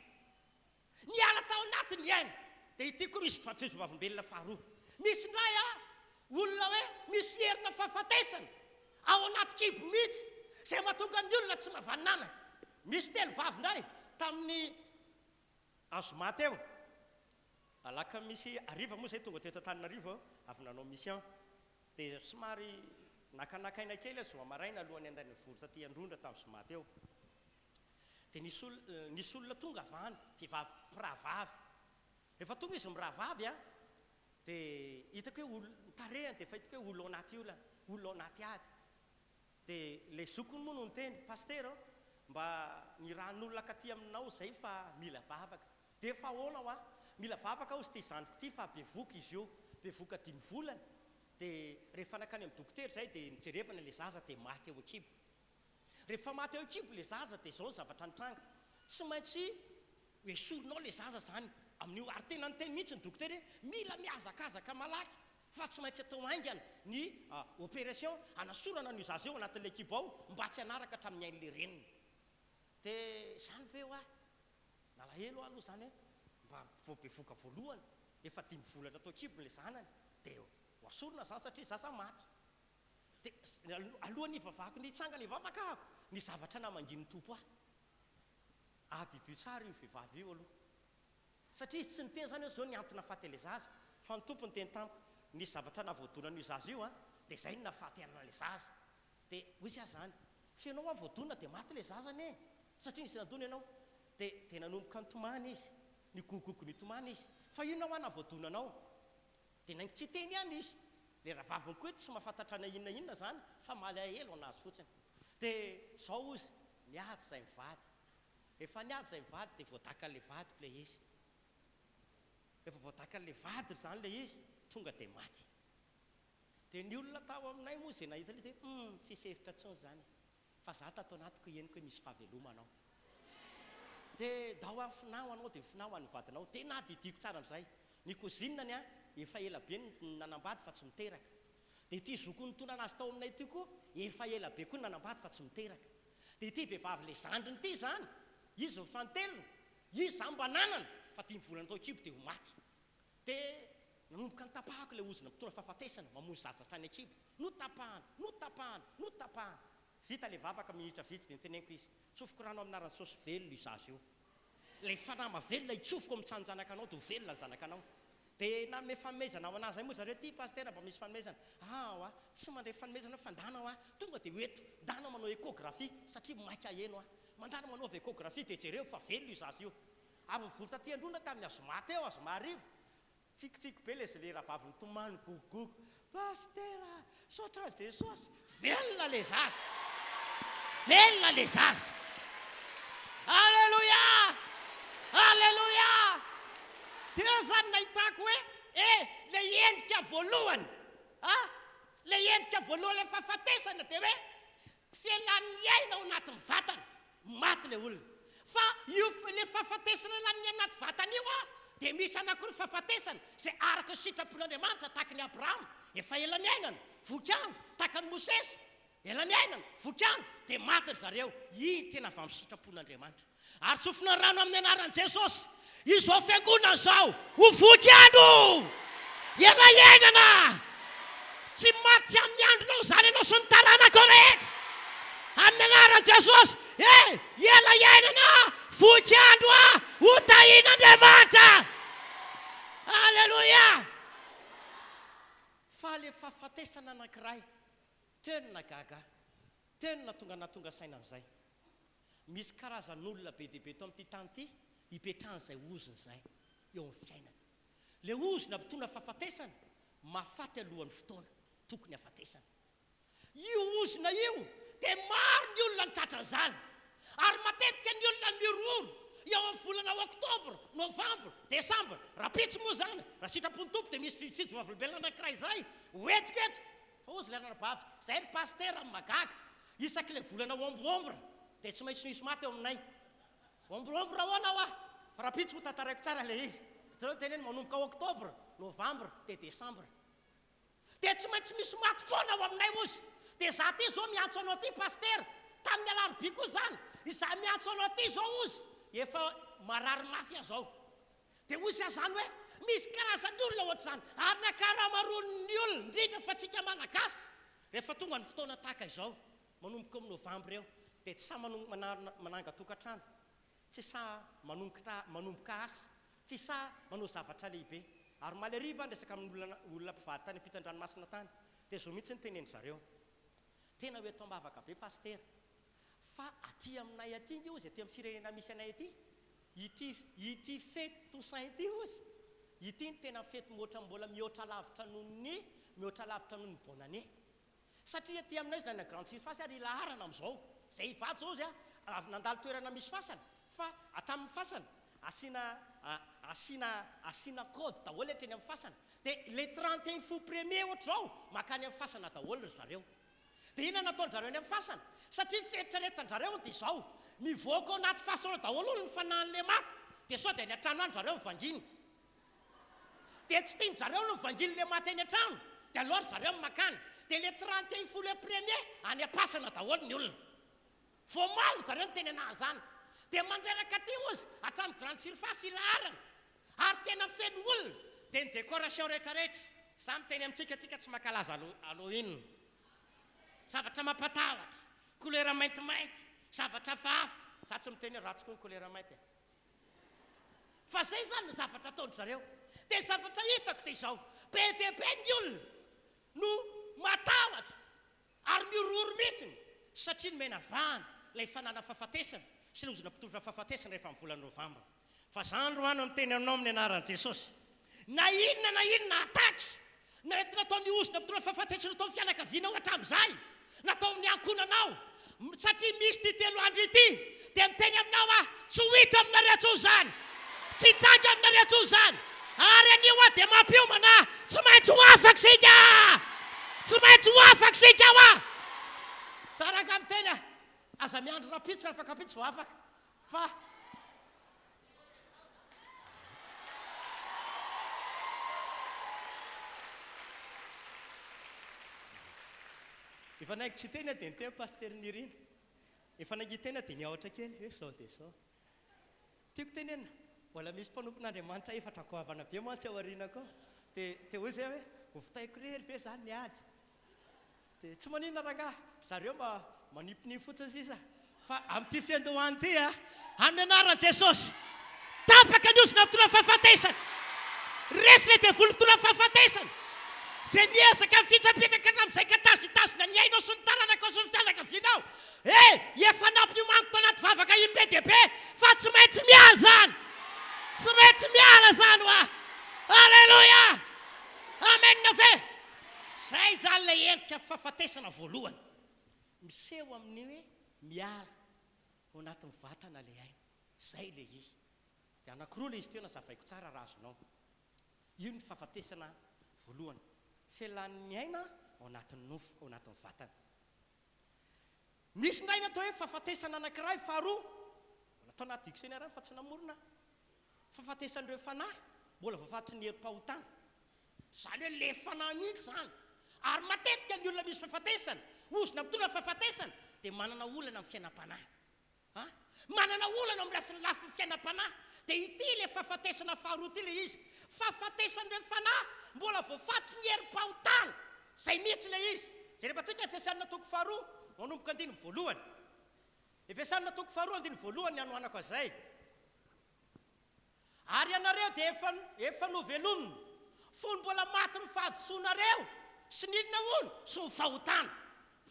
Ny ala tao anatiny aina, dia ity koa misy fijovavolombelona faharoa. Misy ndray a, olona hoe misy herina fahafatesana ao anaty kibo mihitsy, izay mahatonga ny olona tsy mahavanana. Misy telo vavy ndray tamin'ny azoma teo, alaka misy ariva moa zay tonga teto Antananarivo, avy nanao mission, dia somary nakanakaina kely zoma maraina alohan'ny andain'ny vory taty Androndra tamin'ny zoma teo. Dia nisy olona tonga avany, vehivavy mpiravavy. Rehefa tonga izy mirahavavy a, dia hitako hoe tarehany, dia efa hitako hoe olona ao anaty olona, olona ao anaty ady. Dia le zokony moa no niteny, pastera mba niran'olona katy aminao zay fa mila vavaka. Dia efa ahoana ho a, mila vavaka ho sy ty zandriko ty, fa bevoka izy io, bevoka 5 volana. Dia rehefa nakany amin'ny dokotera zay, dia nijerevana le zaza dia maty eo akibo. Rehefa maty eo akibo le zaza, dia zao ny zavatra nitranga, tsy maintsy hoesorinao le zaza zany amin'io. Ary tena niteny mihitsy ny dokotera hoe mila mihazakazaka malaky, fa tsy maintsy atao haingana ny opération anasorana ny zaza eo anatin'le kibo ao, mba tsy hanaraka hatramin'ny ain'le reniny. Dia zany ve ho a, nalahelo aloha zany hoe mba voabevoka voalohany, efa 5 volana atao kibony le zanany, dia hoasorona zany satria zaza maty. Dia alohan'ny vavahako nitsanga ny vavakako, ny zavatra na manginy tompo adidio tsara io vehivavy io aloha satria izy tsy niteny zany zao ny antony nahafaty le zaza fa ny tompo ny teny tamiko nisy zavatra navoadonana io zaza io dia zay no nahafaty anana le zaza dia hoy izy zany fianao a voadonana dia maty le zaza ne satria nisy nadona ianao dia nanomboka nitomany izy ny gogoko nitomany izy fa io nao a navoadonanao dia naingy tsy teny ihany izy le raha vaviny koa tsy mahafantatra na inona zany fa malahelo anazy fotsiny dia zao izy niady zay mivady efa niady zay mivady dia voadaka le vady le izy efa voadaka le vady zany le izy tonga dia maty dia ny olona tao aminay moa zay nahita le dia tsy sevitra tsony zany fa za tatao anatiko heniko hoe misy fahavelomanao dia dao amin'ny finao anao dia finao any vadinao dia nadidiko tsara amin'izay ny kozinany efa ela be ny nanambady fa tsy miteraka dia ity zoko nitona anazy tao aminay ty koa efa ela be koa ny nanambady fa tsy miteraka dia ity vehivavy le zandriny ity zany izy mifantelona izy za mba nanana fa 10 volana tao akibo dia ho maty dia nanomboka nitapahako le ozina mitona fahafatesana mamono zazatra any akibo notapahana vita le vavaka minitra vitsy dia niteneniko izy tsofoko rano amin'ny arany saosy velona izazy io le fanama velona itsofoko amin'ny zanakanao dia ho velona ny zanakanao dia nanome fanomezana ao anazy zay moa zareo ty paster mba misy fanomezana tsy mandray fanomezana fandanao tonga dia hoeto ndana manao échographie satria maika eno mandana manaova échographie dia jereo fa velona izazy io avy mivory taty androna tamin'ny azomata eo azomarivo tsikitsiky be le raha vavy nitomany gogoko paster saotra jesosy velona le zazy alleluia dia zany nahitako hoe le endrika voalohany le endrika voalohany le fahafatesana dia hoe fialan'ny aina ao anatin'ny vatana maty le olona fa io le fahafatesana lan'ny anaty vatana io dia misy anakiroa fahafatesana zay araka ny sitrapon'Andriamanitra tahaka ny Abrahama efa elany ainana vokiandro tahaka ny Mosesy elany ainana vokiandro dia maty ry zareo tena avy amin'ny sitrapon'Andriamanitra ary tsofina rano amin'ny anaran'i Jesosy izao fiangonana zao ho vokiandro ela iainana tsy maty amin'ny andronao zany ianao sy ny taranako rehetra amin'ny anaran'i Jesosy ela iainana vokiandro ho tahin'Andriamanitra alleluia fa le fahafatesana anankiray tenona gaga tenona tonga natonga saina amin'izay misy karazan'olona be dia be to amin'ity tany ity hipetrahan'izay oziny zay eo amin'ny fiainana le ozina mpitona fahafatesana mahafaty alohan'ny fotoana tokony hafatesana io ozina io dia maro ny olona nitratra zany ary matetika ny olona miroro eo amin'ny volana oktobra novambra desambra raha pitsy moa zany raha sitrapony tompo dia misy fijovavolombelona anankiray zay oetiketo fa ozy le ranabavy zay ny paster amin'ny magaga isaky le volana ombrombra dia tsy maintsy misy maty eo aminay ombrombra ahoana raha pitsy ho tantaraiko tsara le izy zao teneny manomboka oktobra novambra dia desambra dia tsy maintsy misy maty foana ao aminay ozy dia za ty zao miantso anao ty paster tamin'ny alarobia koa zany iza miantso anao ty zao ozy efa marary mafia zao dia ozy zany hoe misy karazany olona ohatr' zany ary nakaramaron'ny olona indrindra fa tsika malagasy rehefa tonga ny fotoana tahaka izao manomboka amin'ny novambra eo dia tsy sa mananga tokantrano tsy sa manomboka asa tsy sa manao zavatra lehibe ary maleriva ndresaka amin'ny olona mpivady tany ampitan-dranomasina tany dia zao mihitsy nyteneny zareo tena hoe eto ambavaka be paster fa aty aminay aty io izy aty amin'ny firenena misy anay aty ity fety toussaint ity ozy ity ny tena fety mbola mihoatra lavitra noho ny bonane satria aty aminay izy na grande surface ary ilaharana amin'izao zay ivady zao izy avy nandalo toerana misy fasana fa atramin'ny fasana asina code daholo hatreny amin'ny fasana dia le 31 fo premier ohatra zao makany amin'ny fasana daholo ry zareo dia ina nataon'zareo any amin'ny fasana satria feritraretan-jareo dia izao mivoaka ao anaty fasana daholo olo ny fanahin'le maty dia sao dia ny an-trano any zareo mivanginy dia tsy tiany zareo no mivanginy'le maty any an-trano dia aloha zareo makany dia le 31 fo le premier any am-pasana daholo ny olona voamaly zareo ny teny anahy zany dia mandreraka ty ozy hatramin'ny grande surface ilaharana ary tena feno olona dia ny décoration rehetrarehetra za miteny amintsika tsy makalaza Halloween zavatra mampatahotra kolera maintimainty zavatra fahafa za tsy miteny hoe ratsy koa ny kolera mainty fa zay zany ny zavatra ataony zareo dia zavatra hitako dia izao be dia be ny olona no matahotra ary miorooro mihitsiny satria ny mena vahana ilay fanana fahafatesana sy lozona mpitondra fahafatesana rehefa amin'ny volana novambra fa zany ro ano miteny aminao amin'ny anaran'i Jesosy na inona ataky na entina natao ny ozona mpitondra fahafatesana natao ny fianakaviana ohatra amin'izay natao amin'ny ankonanao satria misy ty 3 andro ity dia miteny aminao tsy ho hita aminareo tso zany tsy tragy aminareo tso zany ary anio dia mampiomana tsy maintsy ho afaka sika tsy maintsy ho afaka sika saraka miteny aza miandro rapitsy raha fakapitsy vo afaka fa efa naiky tsy tena dia niteny paster Nirina efa naiky tena dia niaotra kely hoe sao dia sao tiako tenena mbola misy mpanompon'Andriamanitra efatra goavana be mantsy ao aorianako dia hoy zay hoe ho fitaiko rery be zany niady dia tsy maninona rangahy zareo mba manipinipy fotsiny sisa fa amin'ity fiandohany ity amin'ny anaran'i Jesosy tapaka ny ozona mpitondra fahafatesana resy dia volom-pitondra fahafatesana zay niezaka fitsapetraka hatramin'izay katazitazona ny ainao sy ny taranako sy ny fianakavianao efa nampiomaniko anaty vavaka iny be dia be fa tsy maintsy miala zany tsy maintsy miala zany alleluia amen ve zay zany lay endrika fahafatesana voalohany miseho amin'ny hoe miala ao anatin'ny vatana lay aina zay le izy dia anankiroa le izy teo nazavaiko tsara raha azonao io ny fahafatesana voalohany fialan'ny aina ao anatin'ny nofo ao anatin'ny vatana misy ndray natao hoe fahafatesana anankiray faharoa mbola atao anaty dictionnaire fa tsy namorona fahafatesan'ireo fanahy mbola voafaty ny herim-pahotana zany hoe le fanahy mihitsy zany ary matetika ny olona misy fahafatesana ozona mpitondra fahafatesana dia manana olana amin'ny fiainam-panahy manana olana amin'ny lasiny lafy ny fiainam-panahy dia ity le fahafatesana faharoa ity le izy fahafatesan'ireo fanahy mbola voafaty ny herim-pahotana zay mihitsy le izy jerevantsika Efesanina toko faharoa manomboka andiny voalohany Efesanina toko faharoa andiny voalohany anoanako azay ary ianareo dia efa novelomina fony mbola maty ny fahadisoanareo sy ninona ono sy ny fahotana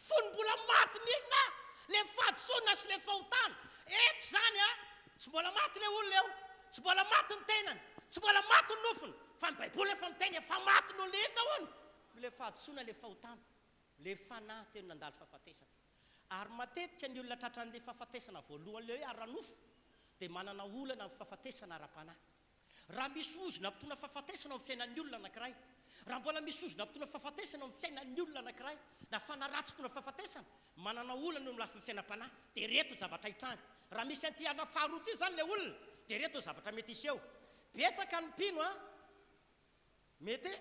fony mbola maty ninona le fahadisoana sy le fahotana eto zany tsy mbola maty le olona eo tsy mbola maty ny tenany tsy mbola maty ny nofony fa ny baiboly efa miteny efa maty no lenina ono le fahadisoana le fahotana le fanahy teny nandalo fahafatesana ary matetika ny olona tratran'le fahafatesana voalohany le hoe ara-nofo dia manana olana amin'ny fahafatesana ara-panahy raha misy ozona mpitondra fahafatesana amin'ny fiainan'ny olona anankiray raha mbola misy ozona mpitondra fahafatesana amin'ny fiainan'ny olona anankiray na fanaratsy mpitondra fahafatesana manana olana eo milafiny fiainam-panahy dia reto zavatra hitranga raha misy an'ity ana faharoa ity zany le olona dia reto zavatra mety iseho betsaka ny mpino mety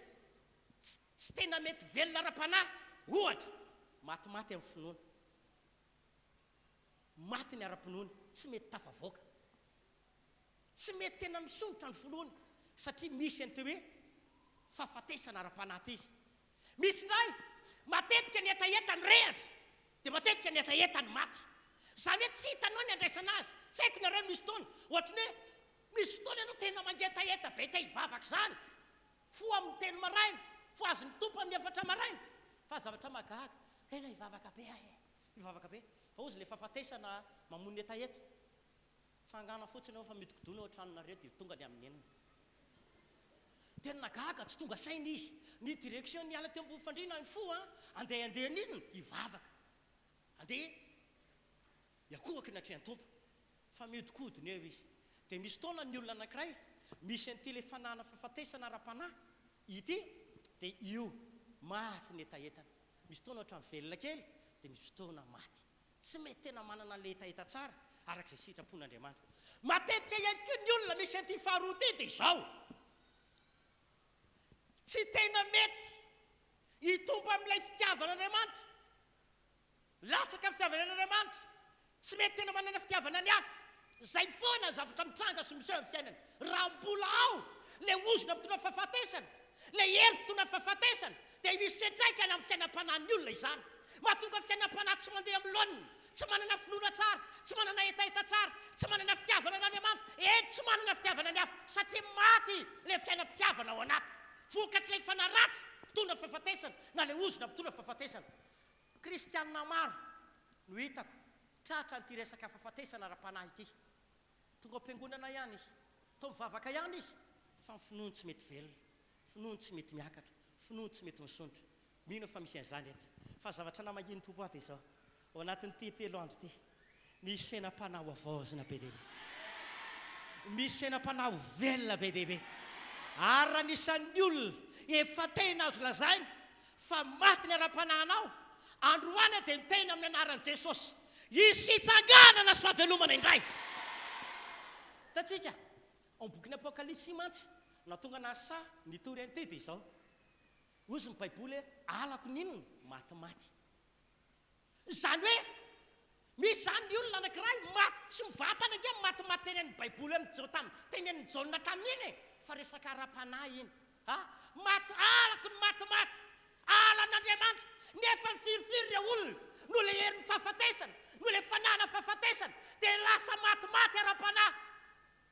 tsy tena mety velona ara-panahy ohatra matimaty amin'ny finoana maty ny ara-pinoana tsy mety tafavoaka tsy mety tena misongotra ny finoana satria misy an'ity hoe fahafatesana ara-panahy izy misy ndray matetika ny etaetany rehatra dia matetika ny etaetany maty zany hoe tsy hitanao ny andraisana azy tsy haiko nareo misy fotoana ohatrany hoe misy fotoana ianao tena mangetaeta be te hivavaka zany fo amin'ny teny maraina fo azy ny tompo amin'ny efatra maraina fa zavatra magaga ena hivavaka be hivavaka be fa ozy le fahafatesana mamono etaeta tsangana fotsiny ao fa midikodoana ao an-tranonareo dia tonga ny amin'ny enina tena gaga tsy tonga saina izy ny direction ny ala teo ambony fandriana ny fo andeha ninona hivavaka andeha iakohaka ny atrehan'ny tompo fa miodikodiny eo izy dia misy taona ny olona anankiray misy an'ity le fanahana fahafatesana ara-panahy ity dia io maty ny etaetana misy taona ohatran'ny velona kely dia misy fotoana maty tsy mety tena manana le etaeta tsara arak'izay sitrapon'Andriamanitra matetika ihany koa ny olona misy an'ity faharoa ity dia izao tsy tena mety hitombo amin'ilay fitiavan'Andriamanitra latsaka fitiavan'Andriamanitra tsy mety tena manana fitiavana ny hafa zay foana zavatra mitranga sy miseho amin'ny fiainana raha mbola ao le ozona mpitondra fahafatesana le hery mpitondra fahafatesana dia misy tsentraikana amin'ny fiainam-panahin'ny olona izany mahatonga fiainam-panahy tsy mandeha amin'ny loanina tsy manana finoana tsara, tsy manana etaeta tsara, tsy manana fitiavana n'Andriamanitra, tsy manana fitiavana ny hafa satria maty ilay fiainam-pitiavana ao anaty. Vokatry ilay fanaratsy mpitondra fahafatesana na ilay ozona mpitondra fahafatesana. Kristianina maro no hitako tratra n'ity resaka fahafatesana ara-panahy ity. Tonga am-piangonana ihany izy, to mivavaka ihany izy, fa ny finoany tsy mety velona, finoany tsy mety miakatra, finoany tsy mety misontra. Mino fa misy an'izany eto. Fa zavatra namanginy tompo ato izao, ao anatin'ity 3 andro ity, misy fiainam-panahy avaozina be dehibe, misy fiainam-panahy velona be dehibe. Ary raha nisan'ny olona efa tena azo lazaina fa maty ny ara-panahynao, androany dia miteny amin'ny anaran'i Jesosy, hisy fitsanganana sy fahavelomana indray. Tatsika ao bokin'ny Apokalipsy mantsy na tonga nasa nitory an'ity dia izao, ozy ny baiboly alako ninona matimaty. Zany hoe misy zany ny olona anankiray maty tsy mivatana ke matimaty tenen'ny baiboly tenen'ny Jaona tamin'iny fa resaka ara-panahy iny. Maty alako ny matimaty, ala n'Andriamanitra, nefa ny firifiry ireo olona no le herin'ny fahafatesana, no le fanana fahafatesana, dia lasa matimaty ara-panahy,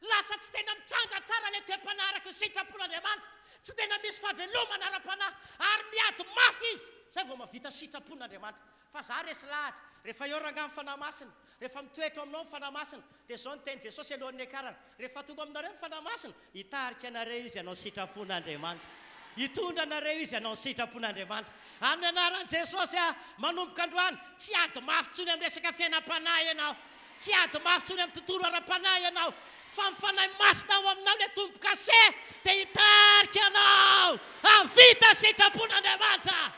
lasa tsy tena mitranga tsara le toe-panahy araka ny sitrapon'Andriamanitra, tsy tena misy fahavelomana ara-panahy, ary miady mafy izy zay vao mahavita sitrapon'Andriamanitra. Fa za resy lahatra, rehefa eo ranga amin'ny fanahy masina, rehefa mitoetra aminao ny fanahy masina, dia zao ny teny Jesosy alohan'ny akarana, rehefa tonga aminareo ny fanahy masina, hitarika anareo izy anao sitrapon'Andriamanitra, hitondra anareo izy anao sitrapon'Andriamanitra. Amin'ny anaran'i Jesosy manomboka androany, tsy ady mafy tsony amin'ny resaka fiainam-panahy ianao, tsy ady mafy tsony amin'ny tontolo ara-panahy ianao, fa mifanahy masina ao aminao le tomboka se, dia hitarika anao avita sitrapon'Andriamanitra.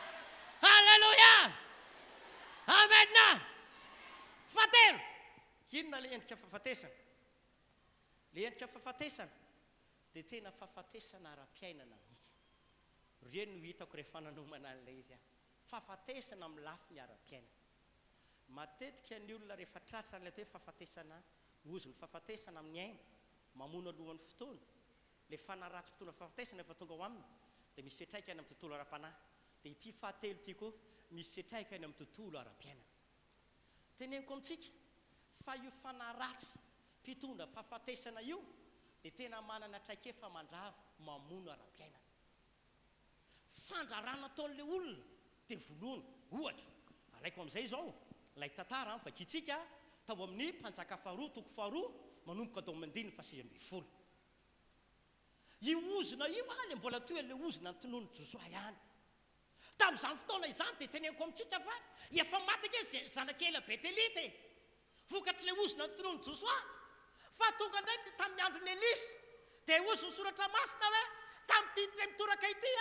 Halleluja! Amen. Fatelo, inona le endrika fahafatesana? Le endrika fahafatesana dia tena fahafatesana ara-piainana mihitsy. Reny no hitako rehefa nanomana an'ilay izy. Fahafatesana amin'ny lafiny ara-piainana. Matetika ny olona rehefa tratra n'ilay hoe fahafatesana, ozy ny fahafatesana amin'ny aina, mamono alohan'ny fotoana, le fanaratsy mpitondra fahafatesana efa tonga ao aminy, dia misy fiatraikany amin'ny tontolo ara-panahy. Dia ity fahatelo ity koa misy fiatraikany amin'ny tontolo ara-piainana. Teneniko amintsika fa io fanaratsy mpitondra fahafatesana io dia tena manana traikefa mandrava mamono ara-piainana. Fandrarana ataon'ilay olona dia vonoana. Ohatra, alaiko amin'izay izao ilay tantara vakitsika tao amin'ny mpanjaka faharoa toko faharoa manomboka tao amin'ny 9:120. Io ozona io le mbola toy ilay ozona notonoany Josoa ihany. Tamin'izany fotoana izany dia teneniko amintsika fa efa maty ke zanak'ela Betelite, vokatry ilay ozona notonoany Josoa. Fa tonga indray tamin'ny andron'ny Elisy dia ozy ny soratra masina hoe tamin'ity mitoraka ity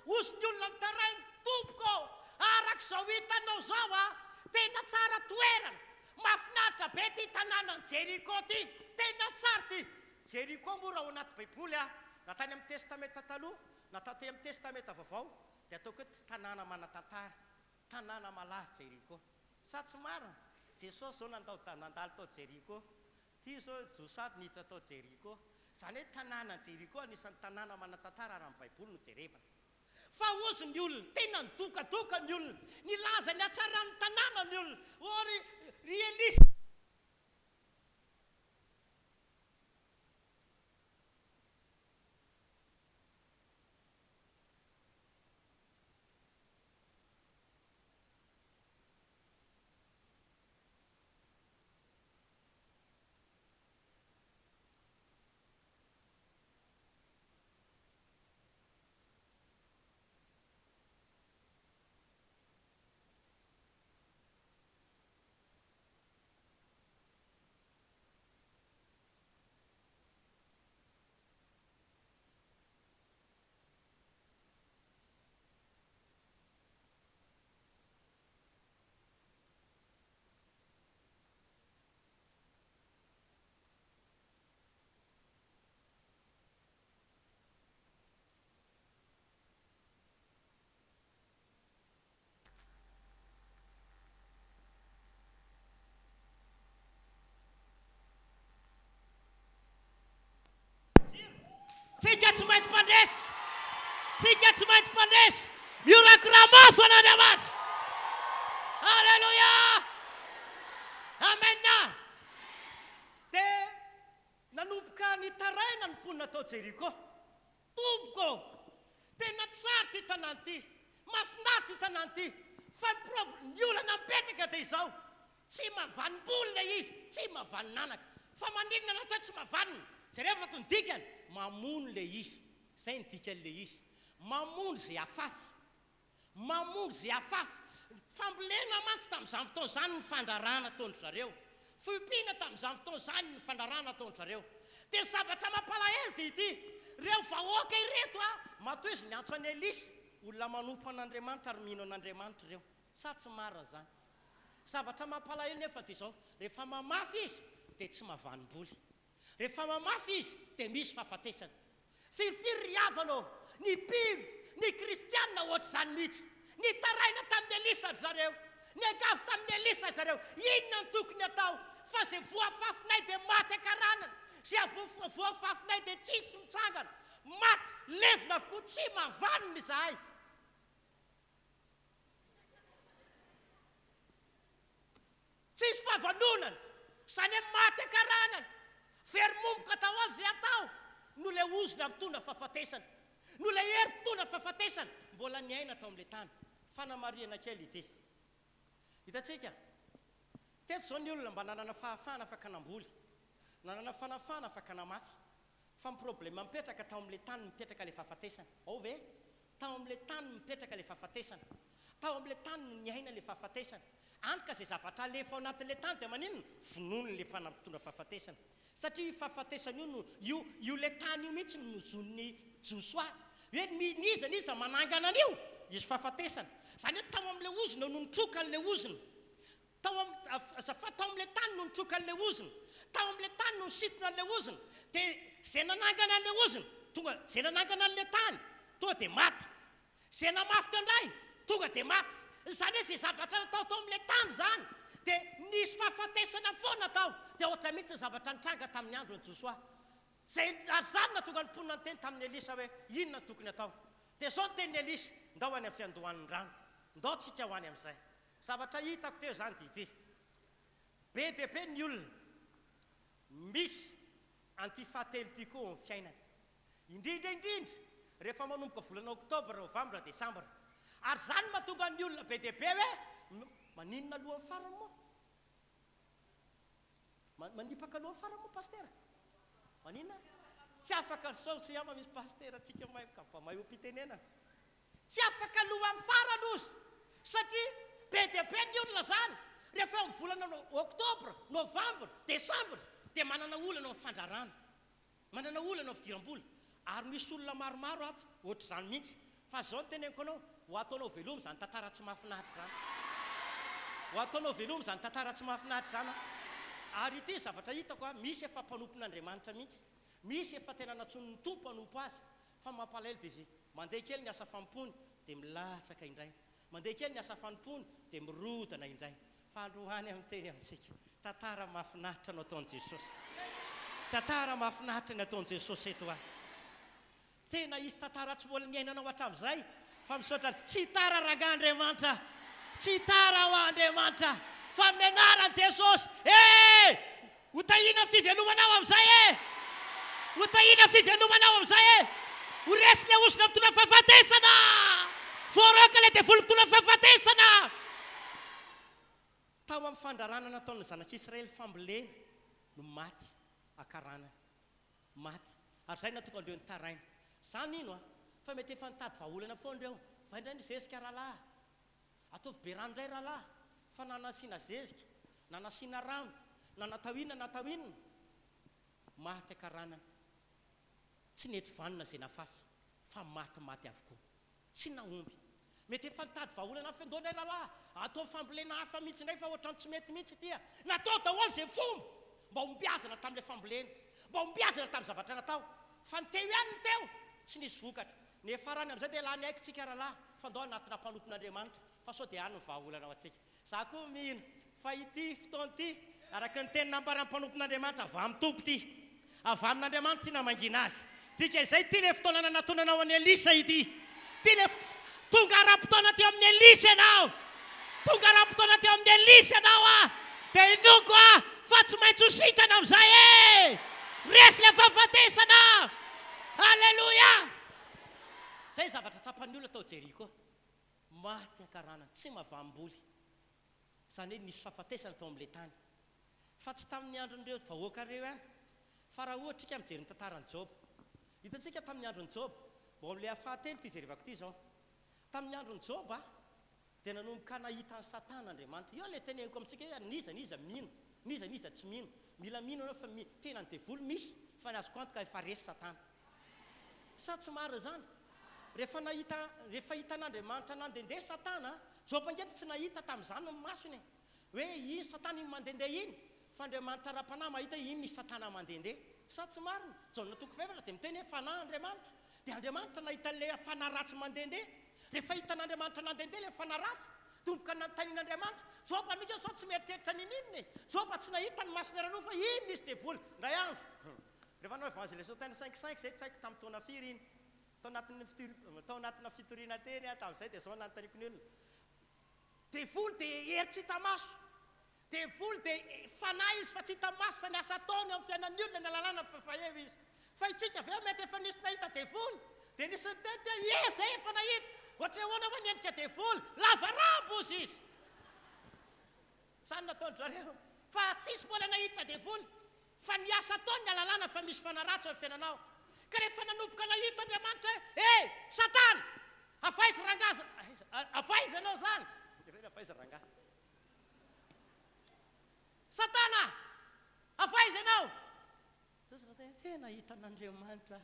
ozy ny olona nitarainy tompoko arak'izao hitanao zao tena tsara toerana, mahafinaritra be ty tanànany Jeriko ty, tena tsara ty. Jeriko moa raha ao anaty baiboly na tany amin'ny testamenta taloha na taty amin'ny testamenta vaovao dia ataoko hoe tanàna manan-tantara, tanàna malaza Jeriko. Sa tsy marina, Jesosy zao nandalo tao Jeriko, ty zao Josoa niditra tao Jeriko. Zany hoe tanàna Jeriko anisan'ny tanàna manan-tantara raha amin'ny baiboly no jerevana. Fa ozy ny olona tena nidokadoka ny olona, nilaza ny hatsaran'ny tanàna ny olona, ry Elisy. Tsika tsy maintsy mpandresy, tsika tsy maintsy mpandresy, miorakora mafy an'Andriamanitra. Halleluja! natao Jeriko. Tompoko, tena tsara ty tanàna ty, mahafinaritra ty tanàna ty, fa ny olana mipetraka dia izao, tsy mahavanimboly ilay izy, tsy mahavaninanaka, fa maninona natao tsy mahavanina, jerevako ny dikany, mamono ilay izy, izay ny dikan'ilay izy, mamono izay afafy, mamono izay afafy, fambolena mantsy tamin'izany fotoana izany ny fandarana ataon'ny zareo, fiompiana tamin'izany fotoana izany ny fandarana ataon'ny zareo, dia zavatra mampalahelo dia ity, reo vahoaka ireto matoa izy ny antso any Elisy, olona manompo an'Andriamanitra ary mino an'Andriamanitra ireo, sa tsy marina zany. Zavatra mampalahelo nefa dia izao, rehefa mamafy izy dia tsy mahavanimboly, rehefa mamafy izy dia misy fahafatesana. Firifiry ry havana, ny mpino, ny kristianina ohatr'izany mihitsy, ny taraina tamin'ny Elisa zareo, ny angavy tamin'ny Elisa zareo, inona ny tokony atao? Fa izay voafafinay dia maty akaranana, izay voafafinay dia tsisy mitsangana, maty levina avokoa, tsy mahavanina izahay. Tsisy fahavanonana, izany hoe maty akaranana, veromomboka daholo izay atao, no ilay ozona mitondra fahafatesana, no ilay hery mitondra fahafatesana, mbola niaina tao amin'ilay tany. Fanamariana kely ity. Hitantsika, teto izao ny olona mba nanana fahafahana afaka hanamboly, nanana fanafana afaka hanamafy, fa ny problema mipetraka tao amin'ilay tany mipetraka ilay fahafatesana. Ao ve? Tao amin'ilay tany mipetraka ilay fahafatesana. Tao amin'ilay tany no niaina ilay fahafatesana. Antoka izay zavatra alefa ao anatin'ilay tany dia maninona? Vonoiny ilay fanampitonda fahafatesana. Satria fahafatesana io ilay tany io mihitsy no zon'ny Josoa. Hoe minizana izy manangana an'io, izy fahafatesana. Izany hoe tao amin'ilay ozona no nitroka an'ilay ozona. Tao amin'ilay tany no nitroka an'ilay ozona. Tao amin'ilay tany no nisitona an'ilay ozona. Dia izay nanangana an'ilay ozona, tonga izay nanangana an'ilay tany, tonga dia maty. Izay namafy indray, tonga dia maty. Izany hoe izay zavatra natao tao amin'ilay tany izany, dia nisy fahafatesana foana tao, dia ohatra mihitsy zavatra nitranga tamin'ny andron'ny Josoa. Izay azanona tonga ny mponina ny teny tamin'ny Elisa hoe inona ny tokony atao. Dia izao ny tenin'ny Elisa, ndao any amin'ny fiandohan'ny rano, ndao tsika ho any amin'izay. Zavatra hitako teo izany dia ity. Be dia be ny olona misy anty fahatelo ity koa ny fiainana. Indrindra rehefa manomboka volana Oktobra, Novambra, Desambra. Ary izany mahatonga ny olona be dia be hoe maninona alohan'ny farany moa? Manipaka alohan'ny farany moa, pastera? Maninona? Tsy afaka ny saosy ama misy pastera atsika mahay ka mahay ompitenena. Tsy afaka alohan'ny farany ozy, satria be dia be ny olona zany. Rehefa amin'ny volana Oktobra, Novambra, Desambra, dia manana olana amin'ny fandrarana, manana olana amin'ny fidiram-bola. Ary misy olona maromaro ato, ohatr'izany mihitsy. Fa izao ny teneniko anao, ho ataonao velomy izany tantara tsy mahafinaritra izany. Ho ataonao velomy izany tantara tsy mahafinaritra izany. Ary ity zavatra hitako, misy efa mpanompon'Andriamanitra mihitsy. Misy efa tena natson'ny tompo hanompo azy. Fa mampalahelo dia izy mandeha kely ny asa fampony dia milatsaka indray. Mandeha kely ny asa fampony dia mirodana indray. Fa androany amin'ny teny amintsika, tantara mahafinaritra no ataon'i Jesosy. Tantara mahafinaritra no ataon'i Jesosy eto ahy. Tena izy tantara tsy mbola niainanao hatramin'izay, fa misaotra tsy tara rangan'Andriamanitra, tsy tara ho Andriamanitra, fa amin'ny anaran'i Jesosy. Ho tahina fivelomanao amin'izay ho tahina fivelomanao amin'izay ho resy ilay osona mitondra fahafatesana, voaroaka ilay devoly mitondra fahafatesana. Tao amin'ny fandrarana nataon'ny zanak'Israely fambolena no maty akaranana, maty. Ary izay natonga andreo ny taraina. Izany ino fa mety efa nitady vahaolana foana ireo. Fa indray ny zezika rahalahy, ataovy be rano indray rahalahy, fa nanasiana zezika, nanasiana rano, natawinina, maty akaranana. Tsy nety vanina izay nafafy, fa maty avokoa. Tsy naomby. Mety efa nitady vahaolana fandao indray rahalahy, atao fambolena hafa mihitsy indray fa ohatrany tsy mety mihitsy ity. Natao daholo izay fomba mba hombiazana tamin'ilay fambolena, mba hombiazana tamin'ny zavatra natao. Fa ny teo ihany ny teo, tsy nisy vokatra. Ny farany amin'izay dia lany aiky tsika rahalahy, fa ndao anatina mpanompon'Andriamanitra, fa sao dia hany ny vahaolana ao antsika. Za koa mino fa ity fotoana ity, araka ny teny nambaran'ny mpanompon'Andriamanitra, avy amin'ny tompo ity, avy amin'Andriamanitra tina mangina azy. Tika izay ty le fotoana nanatonanao an'ny Elisa ity. Ty le tonga ara-potoana teo amin'ny Elisa ianao. Tonga ara-potoana teo amin'ny Elisa ianao dia inoko fa tsy maintsy ho sitrana amin'izay resy le fahafatesana, Alleluia! Zay zavatra tsapan'ny olona atao Jeriko. Maty akarana, tsy mavamboly. Zany hoe nisy fahafatesana tao amin'ilay tany. Fa tsy tamin'ny andron'ireo vahoaka ireo ihany. Fa raha ohatra ika mijery ny tantaran'i Job. Hitantsika tamin'ny andron'i Job, mbola amin'ilay ahafahatelo ity jerevako ity izao. Tamin'ny andron'i Job dia nanomboka nahita ny Satana Andriamanitra. Io ilay teneniko amintsika hoe niza mino, niza tsy mino. Mila mino anao fa tena ny devoly misy, fa ny azoko antoka efa resy Satana. Sa tsy marina izany? Rehefa hitan'Andriamanitra nandendeha Satana, Job angetra tsy nahita tamin'izany ny masony hoe iny Satana iny mandendeha iny, fa Andriamanitra ra-panahy mahita iny misy Satana mandendeha. Sa tsy marina? Jaona toko fefatra dia miteny hoe fanahy Andriamanitra. Dia Andriamanitra nahita ilay fanahy ratsy mandendeha. Rehefa hitan'Andriamanitra nandendeha ilay fanahy ratsy, tomboka nanontanian'Andriamanitra, Job anao sao tsy mieritreritra nin'inona e. Job tsy nahita ny masony ranoa fa iny misy devoly. Ndray andro. Rehefa anao evangelisation tany 5 zay tsy haiko tamin'ny taona firy iny. Tao anatina fitoriana teny tamin'izay dia zao nanontaniako ny olona. Devoly dia hery tsy hita maso. Devoly dia fanahy izy fa tsy hita maso, fa ny asa ataony amin'ny fiainan'ny olona ny alalàna fafaheva izy. Fa itsika ve mety efa nisy nahita devoly dia nisy ny zay efa nahita. Ohatra ahoana hoe niendrika devoly, lava rabo izy izy. Sany nataony zareo fa tsisy mbola nahita devoly, fa ny asa ataony ny alalàna fa misy fanaratsy amin'ny fiainanao. Ka rehefa nanomboka nahita Andriamanitra hoe Satana, avaiza rangaza, avaiza anao zany. Avaiza rangaza. Satana, avaiza anao. Tena hitan'Andriamanitra.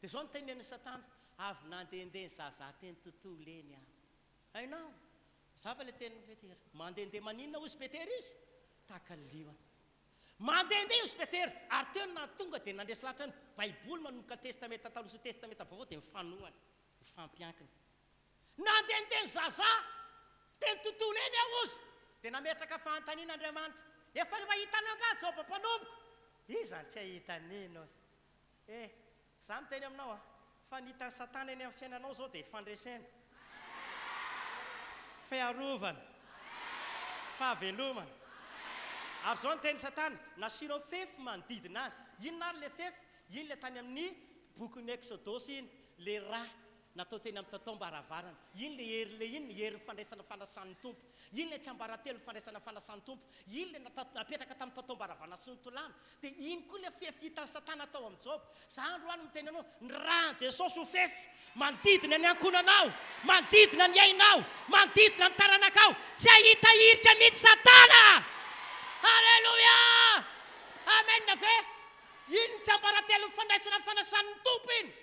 Dia zao notenen'ny Satana, avy nandendeha ny zaza teny tontolo eny aho. Hainao, zava ilay teny Petera. Mandendeha maninona hozy Petera izy? Tahaka ny liona. Mandendeha izy Petera, ary teo na tonga dia nandresy lahatra ny Baiboly manomboka testamenta taloha sy testamenta vaovao dia mifanohany, mifampiankina. Nandendeha ny zaza teny tontolo eny aho ozy, dia nametraka fahantanian'Andriamanitra. Efa ny mahitanao nga Job mpanomboka. Izany tsy ahitanino. Za miteny aminao fa nhitan'ny Satana eny amin'ny fiainanao zao dia fandresena, fiarovana, fahavelomana. Ary zao niteny Satana, nasianao fefy manodidina azy. Inona ary le fefy? Iny le tany amin'ny bokin'ny Exodosy iny, le rà natao teny amin'ny tatom-baravarana. Iny le hery le iny, hery fandraisana fanasan'ny tompo. Iny le tsy ambaratelo fandraisana fanasan'ny tompo. Iny le napetraka tamin'ny tatom-baravarana sy ny tolàna. Dia iny koa le fefy hitan'ny Satana atao amin'ny Job. Za androany miteny anao, ny rà Jesosy ho fefy manodidina ny ankonanao, manodidina ny ainao, manodidina ny taranakao. Tsy ahita hirika mihitsy Satana. Alleluia! Amen na ve? Iny tsy ambaratelo fandraisana fanasan'ny tompo iny.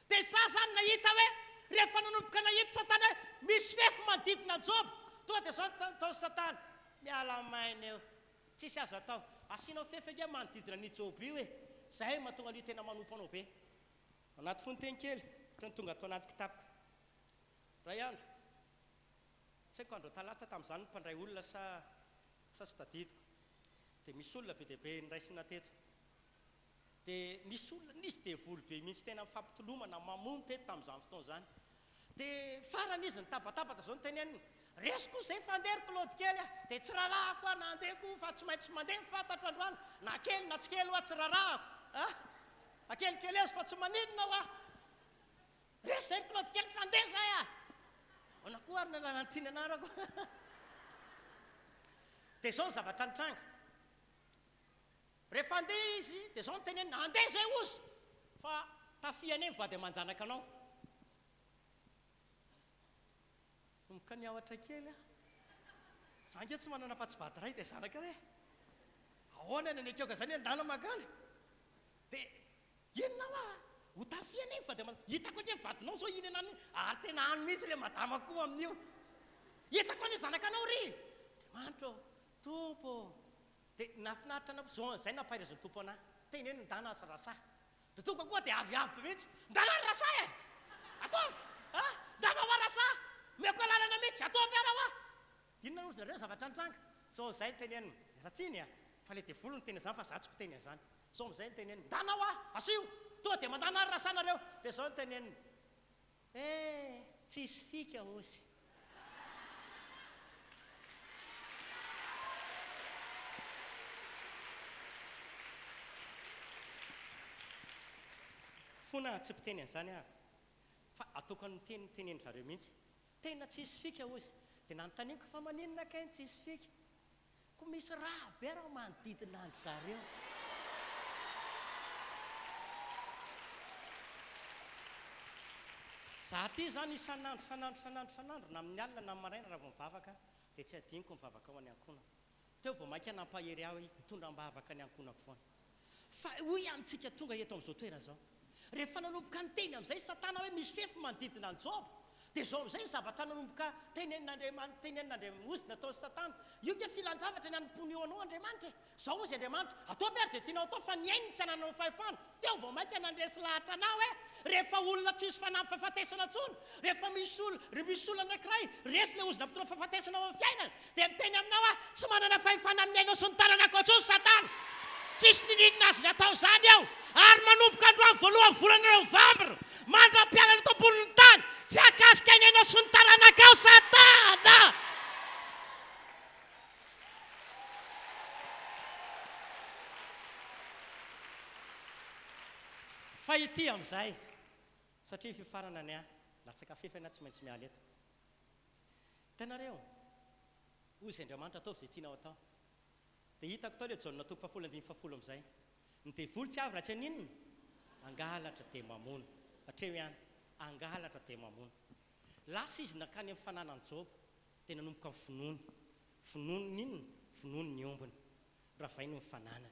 Dia za zany nahita hoe rehefa nanomboka nahita Satana misy fefy manodidina Job, toa dia zao nataony Satana, miala maina eo, tsisy azo atao. Asianao fefy anga manodidina ny Job io e. Zay mahatonga an'io tena manompo anao be. Anaty fonoteny kely, ohatrany tonga atao anaty kitapoko. Ray andro, tsy haiko andro talata tamin'izany mpandray olona sa tsy tadidiko. Dia misy olona be dia be niraisina teto. Dia nisy olona nisy devoly be mihitsy tena mifampitolomana mamono teto tamin'izany fotoana izany. Dia farany izy nitabatabatra zao noteneniny, resiko izay fanderiko lody kely dia tsy rarahako aho nandehako fa tsy maintsy mandeha fantatra androany, na kely na tsy kely hoa tsy rarahako. Akelikely azy fa tsy maninona ho aho. Resiko lody kely fandeha zay aho. Ona koa ary nananantiny anarako. Dia zao ny zavatra nitranga. Rehefa andeha izy dia zao notenenina, andeha zay ozy fa tafiany eny vady aman-janaka anao. Tomboka ny awatra kely aho. Za nge tsy manana afa-tsy vady ray dia zanaka hoe ahoana ny akeo ka zany andana magana. Dia inona ho tafiany eny vady aman-janaka. Hitako ake vadinao zao iny enany, ary tena any mihitsy le madama koa amin'io. Hitako ny zanakanao ry. Dia mantro, tompo. Dia nafinaritra na zao zay nampahairazan'ny tompo anahy. Teny eny ndana rasahy. Dia tompo koa dia avy mihitsy. Ndana ny rasahy e. Ataovy. Ndana ho rasahy. Meko lalana mihitsy. Ataovy ara hoa. Inona ozy nareo zavatra nitranga. Zao zay teny eny. Ratsiny fa le devoly ny teny izany fa za tsy mpiteny an'izany. Zao am'izay ny teny eny. Ndana hoa. Asio. Toa dia mandana ny rasahy nareo. Dia zao ny teny eny. Tsisy fika ozy. fona tsy mpiteny an'izany aho fa ataoko ny teneny zareo mihitsy tena tsisy fika ozy dia nanontaniako fa maninona kay ny tsisy fika ko misy raha be raha manodidina andro zareo za ty zany isan'andro na amin'ny alina na maraina raha vao mivavaka dia tsy adiniko mivavaka ao any ankonako teo vao mainka nampahery aho hitondram-bavaka ny ankonako foana fa hoy amintsika tonga eto amin'izao toerana zao rehefa nanomboka ny teny amin'izay satana hoe misy fefy manodidina ny jobo dia zao amin'izay zavatra nanomboka tenenin'Andriamanitra ozy natao satana io ke filan-javatra ny anompony eo anao Andriamanitra zao ozy Andriamanitra atao ary zay tianao atao fa ny ainy tsy ananao fahefana teo vao mainka nandresy lahatra anao hoe rehefa olona tsisy fanampy fahafatesana tsony rehefa misy olona anankiray resy le ozy nampitona fahafatesana ao amin'ny fiainana dia miteny aminao hoe tsy manana fahefana amin'ny ainao sy ny tanana ankoatrony satana tsisy nininona azy ny atao zany ao ary manomboka androany voalohany volana novambra mandram-pialana eto ambonin'ny tany tsy akasika ny ainao sy ny taranakao satana fa ity amin'izay satria fifarana ny ahy latsaka fefana tsy maintsy miala eto tanareo ozy Andriamanitra ataovy izay tianao atao dia hitako tao le jaonina toko 7:10 amin'izay ny devoly tsy avy raha tsy aninona angalatra dia mamono hatreo ihany angalatra dia mamono lasa izy nakany amin'ny fananany jobo dia nanomboka ny finono ninona finono ny ombony ravainy ny fananana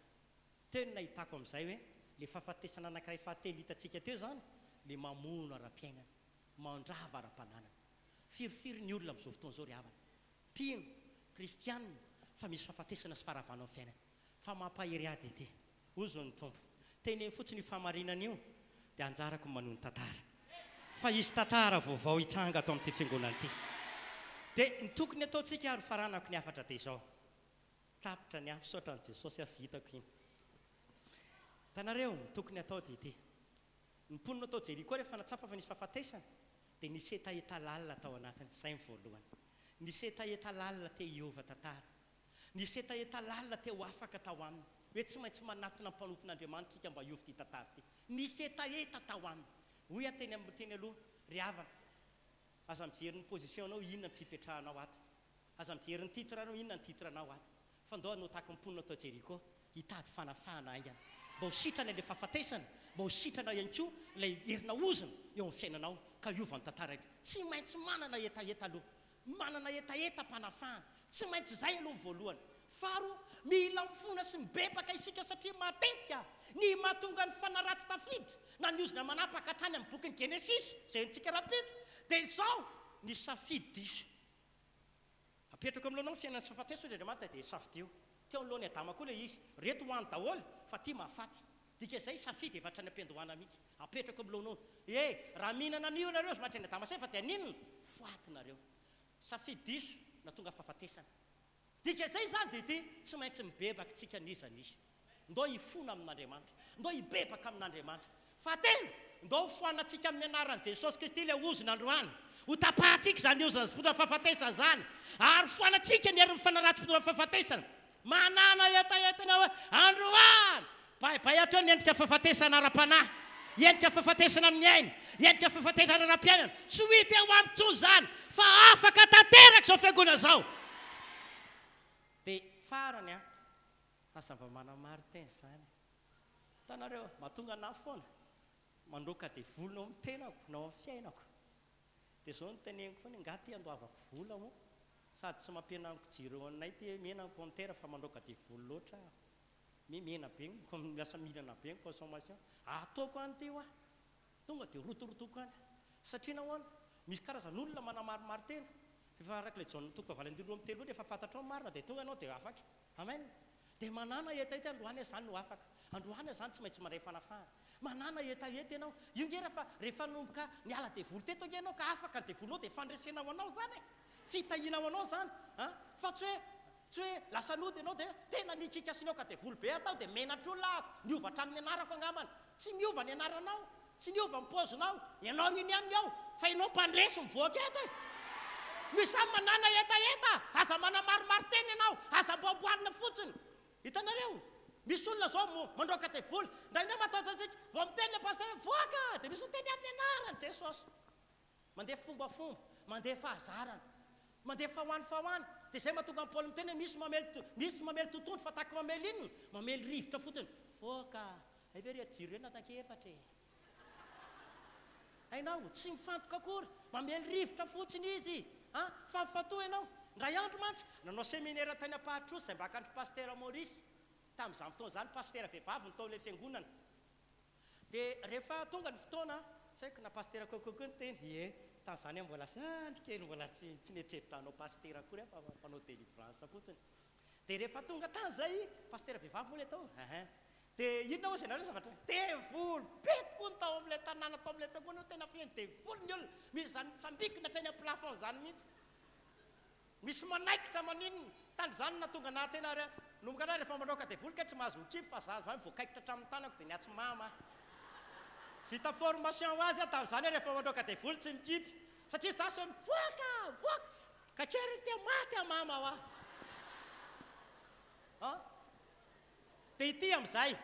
teo ny nahitako amin'izay hoe le fahafatesana anankiray fahatelo hitantsika teo zany le mamono ara-piainana mandrava ara-pananana firifiry ny olona amin'izao fotoana izao ry havana mpino kristianina fa misy fahafatesana sy faharavana amin'ny fiainana fa mampahery ady ity ozy ny tompo teneny fotsiny fahamarinana io dia anjarako manono tantara fa izy tantara vaovao hitranga atao amin'ity fiangonana ity dia ny tokony ataontsika ary faranako ny afatra dia izao tapitra ny afisaotra ny Jesosy avitako iny tanareo ny tokony atao dia ity ny mponina atao Jeriko rehefa natsapa fa nisy fahafatesana dia nisy etaeta lalina tao anatiny izay ny voalohany nisy etaeta lalina te hiova tantara nisy etaeta lalina te ho afaka tao aminy hoe tsy maintsy manatona mpanompon'Andriamanitra tsika mba hiova ty tantara ty nisy etaeta tao aminy hoy ateny amin'ny teny aloha ry havana aza mijery ny position anao inona ny fipetrahanao ato aza mijery ny titre anao inona ny titre anao ato fa ndao anao tahaka mponina atao Jeriko hitady fanafahana aingana mba ho sitrana ilay fahafatesana mba ho sitrana ihany koa ilay herina ozina eo amin'ny fiainanao ka hiova ny tantara tsy maintsy manana etaeta aloha manana etaeta mpanafahana tsy maintsy zay aloha ny voalohany faro mila mifona sy mibebaka isika satria matetika ny mahatonga ny fanaratsy tafiditra na ny ozina manapaka hatrany amin'ny bokin'ny Genesis izay ntsika rapito dia izao ny safidy diso apetrako amin'lohanao ny fiainana sy fahafatesana ozy Andriamanitra dia safidio teo amin'lohany Adama koa le izy reto ho any daholo fa ty mahafaty dika izay safidy efa hatrany am-piandohana mihitsy apetrako amin'lohanao raha mihinana anio nareo sy mahatrany Adama say fa dia ninona foaty nareo safidy diso na tonga fahafatesana dika izay zany dia ity tsy maintsy mibebaka tsika nizanizy ndao hifona amin'Andriamanitra ndao hibebaka amin'Andriamanitra fahatelo ndao hofoanantsika amin'ny anaran'i Jesosy Kristy le ozina androany ho tapahantsika zany ozina mpitona fahafatesana zany ary foanantsika ny herin'ny fanaratsy mpitona fahafatesana manana etaetana hoe androany baibay ny endrika fahafatesana ara-panahy endrika fahafatesana amin'ny aina endrika fahafatesana ara-piainana tsy ho hita eo amin'ny tsony zany fa afaka tanteraka izao fiangonana zao dia farany asa mba manamary-teny zany tanareo mahatonga anahy foana mandroaka dia volonao amin'ny tenako nao amin'ny fiainako dia izao ny teneniko foana ngaty andoavako vola moa sady tsy mampiananiko jiro anay ty mihenana compteur fa mandroaka dia volo loatra mimena be miasa mihinana be ny consommation ataoko any ty ho tonga dia rotorotoko any satria nahoana misy karazan'olona manamaromaro tena efa araka le jaonina toko valandilo amin'ny telo efa fantatrao marina dia tonga anao dia afaka amen dia manana etaeta androany zany no afaka androany zany tsy maintsy mandray fanafahana manana etaeta ianao io ngera fa rehefa nomboka niala devoly teto ianao ka afaka ny devolinao dia fandresenao anao zany fitahinao anao zany fa tsy hoe lasa lody ianao dia tena nikikasinao ka devoly be atao dia menatr'olona niova hatrany anarako angamana tsy miova ny anaranao tsy niova mipozinao ianao iny ihany ao fa ianao mpandresy mivoaka eto misy samy manana etaeta aza manamaromaro teny ianao aza mboaboarina fotsiny hitanareo misy olona zao mandroaka devoly ndraindray mataotatsika vao miteny le pastera voaka dia misy teny amin'ny anarany Jesosy mandeha fombafomba mandeha fahazarana mandeha fahoany dia zay mahatonga ny Paoly miteny misy mamely tontondro fa taky mamely inona mamely rivotra fotsiny voaka avery adiro reny atak-efatra hainao tsy mifantoka akory mamely rivotra fotsiny izy fafatoa ianao ndray andro mantsy nanao séminaire tany Ampahatrosy izay mba hakantry pastera Maurice tamin'izany fotoana izany pastera vehivavy ny taon'ilay fiangonana dia rehefa tonga ny fotoana tsy haiko na pastera kokoko ny teny tamin'izany mbola sandrikely mbola tsy netretritra anao pastera akory fa mpanao délivrance fotsiny dia rehefa tonga tany zay pastera vehivavy moa le tao dia inona ozy ianareo zavatra devoly betiko ny tao amin'ilay tanàna tao amin'ilay fiangonana tena feno devoly ny olona misy zany sambikina hatrany amin'ny plafond zany mihitsy misy manaikitra maninona tany zany na tonga na tena nomboka ana rehefa mandroaka devoly ka tsy mahazo mikipy fa zany voakaikitra hatramin'ny tanako dia niatsy mama vita formation ho azy tamin'izany rehefa mandroaka devoly tsy mikipy satria za so voaka ka kery tia maty mama ho dia ity amin'izay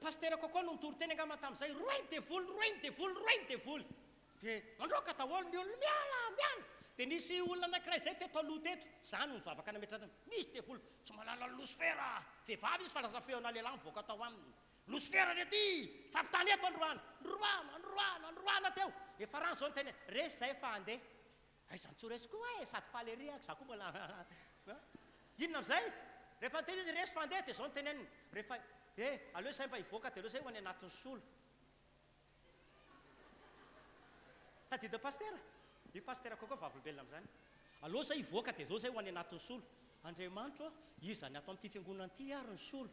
pastera kokoa no nitory teny angamba tamin'izay roainy devoly dia mandroaka daholo ny olona miala dia nisy olona anankiray zay teto aloha teto zany no mivavaka nametratany misy devoly tsy malala losifera vehivavy izy fa laza feona lehilahy mivoaka tao aminy losifera rety fampitany eto androana teo efa rano zao ny teny resy zay fa andeha zany tsy resy koa sady faleriako za koa mbola inona amin'izay rehefa nyteny izy resy fa andeha dia zao ny teneniny rehefa aleo zay mba hivoaka dia aleo zay ho any anatin'ny solo tadida pastera io pastera kokoa vavolombelona amin'izany aloha zay hivoaka dia zao zay ho any anatin'ny solo Andriamanitra izany atao amin'ity fiangonana ity ary ny solo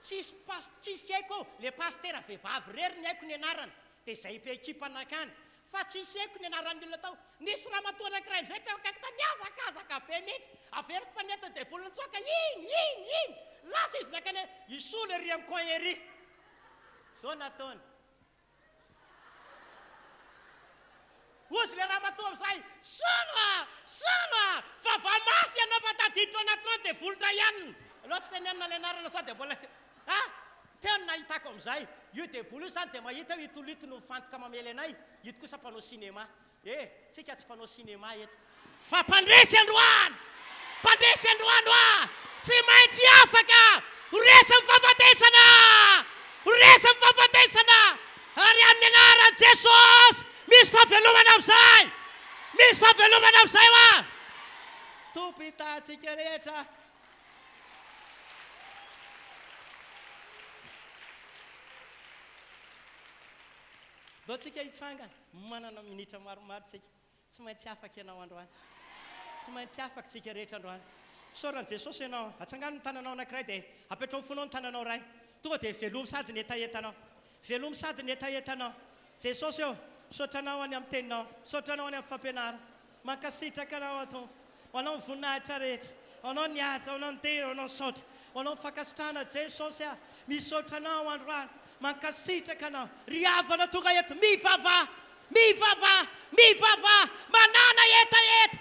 tsisy haiko le pastera vehivavy rery ny haiko ny anarany dia zay ekipa anakany fa tsisy haiko ny anaran'ny olona tao nisy ramatoa anankiray zay teo akaiky ta miazakazaka be mihitsy averiko fa netiny devoly nitsoaka iny lasa izy nakany isolo ery amin'ny coin ery zao nataony ozy le ramatoa amin'izay solo fa vamasy ianao fa tadiditra anatinao devoly ndray ihany aloha tsy tenenina le anarana sa dia mbola tena nahitako amin'izay io devoly io zany dia mahita io itolito no mifantoka mamely anay ito kosa mpanao cinéma tsika tsy mpanao cinéma eto fa mpandresy androany tsy maintsy afaka resy mifahafatesana ary amin'ny anaran'i Jesosy misy fahavelomana amin'izay hoa tompo hitantsika rehetra dao tsika hitsangana manana minitra maromaro tsika tsy maintsy afaka ianao androany tsy maintsy afaka tsika rehetra androany soran'i Jesosy ianao atsangano ny tananao anankiray dia apetrao fonao ny tananao ray tonga dia velomy sady ny etaetanao Jesosy eo sotranao any amin'ny teninao sotranao any amin'ny fampianara mankasitraka anao ato anao ny voninahitra rehetra anao ny haja anao ny tero anao ny sotra anao ny fankasitrahana Jesosy misotranao androany mankasitraka anao ry havana tonga eto mivava manana etaeta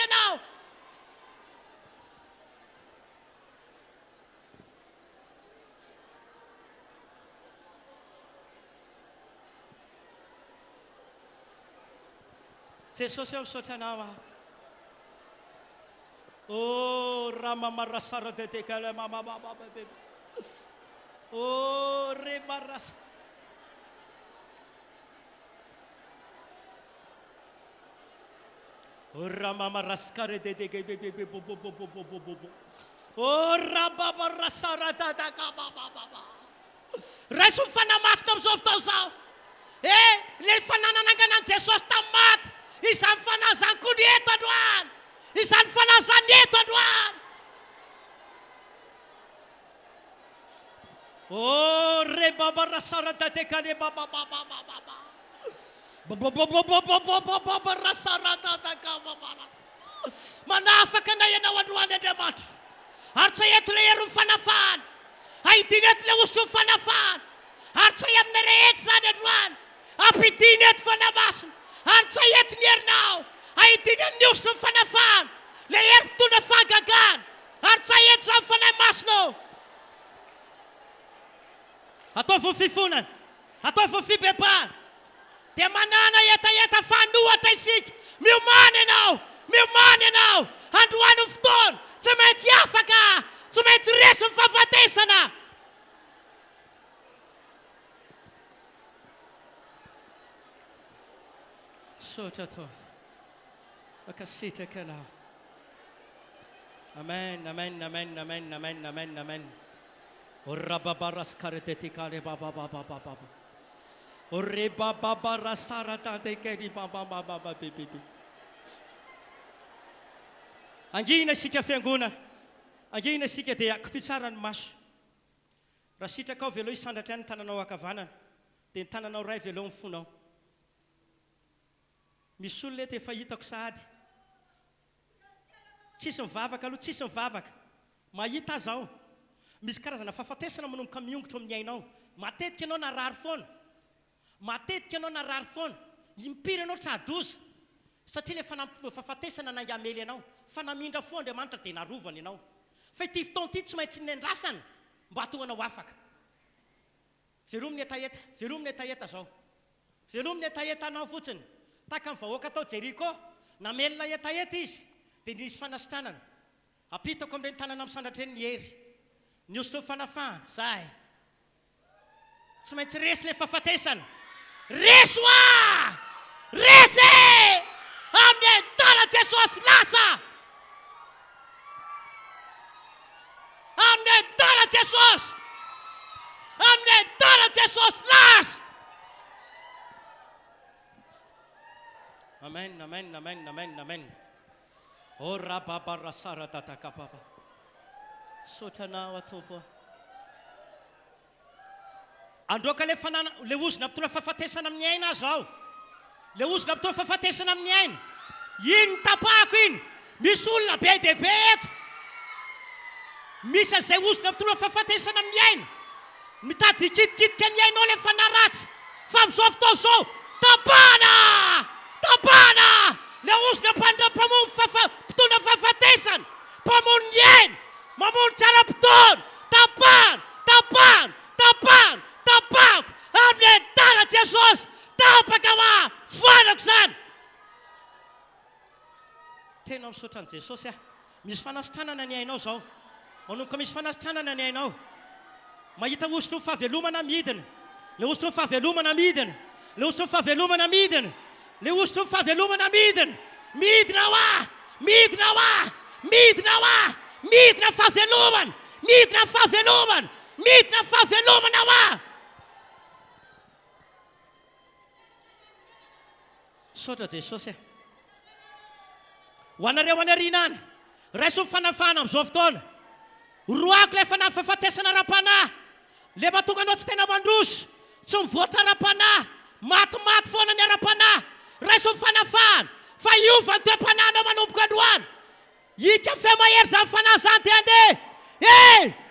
ianao Jesosy eo misotranao ramamarasara dedekale remarasa ramamaraskare dedeke rabamarasara dadaka raiso mifanamasina amin'izao fotoana izao le fanananangana an' Jesosy tamin'ny maty izany fanazany koa ny eto androany izany fanazany eto androany rebabarasara dadekane rasara dadaka manafaka anay ianao androany Andriamanitra ary tsy eto le hery mifanafana ahidiny eto le osotro mifanafana ary tsy amin'ny rehetra zany androany ampidiny eto fanamasina ary tsy eto ny herinao ahidiny ny osotro mifanafana le herim-potona fahagagana ary tsy haheto izany fanahy masonao. Atao fo fifonana, atao fo fibebahana, dia manana etaeta fanohatra isika. Miomana ianao, androany fotoana, tsy maintsy afaka, tsy maintsy resy ny fahafatesana. Sotra tao, makasitraka anao. Amen, amen, amen, amen, amen, amen, amen. Orababaraskartetikale babababababa. Orebababarasaratantekeri bababababibibi. Angina isika fiangonana, angina isika dia akipitsara ny maso. Raha sitraka ao velo isandatra ny tananao ankavanana, dia ny tananao ray velo ny fonao. Misy olona eto efa hitako sahady. Tsisy mivavaka aloha, tsisy mivavaka. Mahita azy ao. Misy karazana fahafatesana manomboka miongotra amin'ny ainao. Matetika ianao narary foana. Matetika ianao narary foana. Impiry ianao tradoza. Satria ilay fahafatesana nangamely ianao. Fa namindra foa Andriamanitra dia narovana ianao. Fa ity fotoana ity tsy maintsy nendrasana mba hahatonga anao afaka. Velomin'ny etaeta, velomin'ny etaeta zao. Velomin'ny etaeta anao fotsiny. Taka ny vahoaka atao Jeriko, namelona etaeta izy, dia nisy fanasitranana. Apitako amin'ireny tanana misandatra ny hery. Niosotro fanafahana, zahay. Tsy maintsy resy ilay fahafatesana. Resy hoa! Resy! Amin'ny andalan Jesosy lasa! Amin'ny andalan Jesosy! Amin'ny andalan Jesosy lasa! Amen, amen, amen, amen, amen. Ora babarasara tatakapapa. Sotanao atompo. Androaka le fanana, le ozona mpitona fahafatesana amin'ny aina azo ao. Le ozona mpitona fahafatesana amin'ny aina. Iny tapako iny. Misy olona be dia be eto. Misy an'izay ozona mpitona fahafatesana amin'ny aina. Mitady ikitikitika ny ainao le fanaratsy. Fa amin'izao fotoana izao, tapana! Tapana! Le ozona mpamono mpitondra fahafatesana, mpamono ny aina, mamono tsara-potoana, tapana, tapana, tapana, tapako, amin'ny andalan Jesosy, tapaka hoa, voanako izany. Tena misaotra an'i Jesosy aho. Misy fanasitranana ny ainao izao. Manomboka misy fanasitranana ny ainao. Mahita ozotro ny fahavelomana midina. Le ozotro ny fahavelomana midina. Le ozotro ny fahavelomana midina. Le ozotro ny fahavelomana midina. Midina hoa! Midina hoa! Midina hoa! Midina fahavelomana! Midina fahavelomana! Midina fahavelomana hoa! Saotra Jesosy. Ho anareo any aoriana any, raiso ny fanafana amin'izao fotoana. Roako ilay fahafatesana ara-panahy. Le mahatonga anao tsy tena mandroso, tsy mivoatra ara-panahy, matimaty foana ny ara-panahy. Raiso ny fanafana, fa iova ny toe-panahynao manomboka androany. Ika fe mahery izany fanahy izany dia andeha.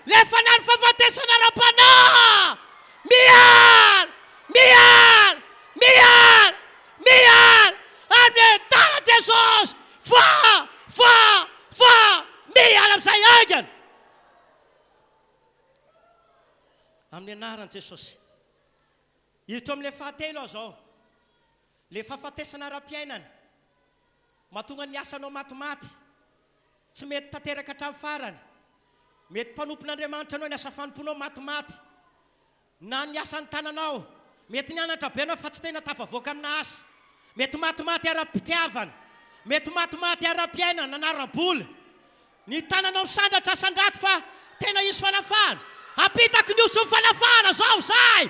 Le fanahy ny fahafatesana ara-panahy. Miala! Miala! Miala! Miala! Amin'ny andalan Jesosy! Va! Miala amin'izay aingana! Amin'ny anaran'i Jesosy. Hiditra amin'ilay fahatelo aho izao. Le fahafatesana ara-piainana. Mahatonga ny asanao matimaty. Tsy mety tanteraka hatramin'ny farany. Mety mpanompon'Andriamanitra anao ny asa fanomponao matimaty. Na ny asan'ny tananao. Mety nianatra be anao fa tsy tena tafavoaka amina asa. Mety matimaty ara-pitiavana. Mety matimaty ara-piainana na ara-bola. Ny tananao misandatra asan-drato fa tena isy fanafana. Apitako ny oso ny fanafana zao, zay!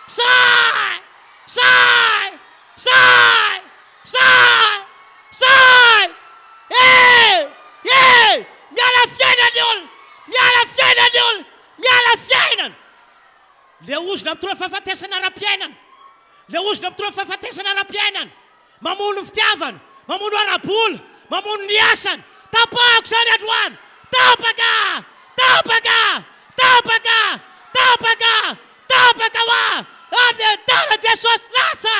Zay! Zay! Zay! Zay! Zay! Miala fiainany olona! Miala fiainany olona! Miala fiainany! Le ozona mitondra fahafatesana ara-piainana. Le ozona mitondra fahafatesana ara-piainana. Mamono fitiavana, mamono ara-bola, mamono ny asana. Tapako izany androany! Tapaka! Tapaka! Tapaka! Tapaka! Tapaka hoa! Amin'ny andalan Jesosy lasa!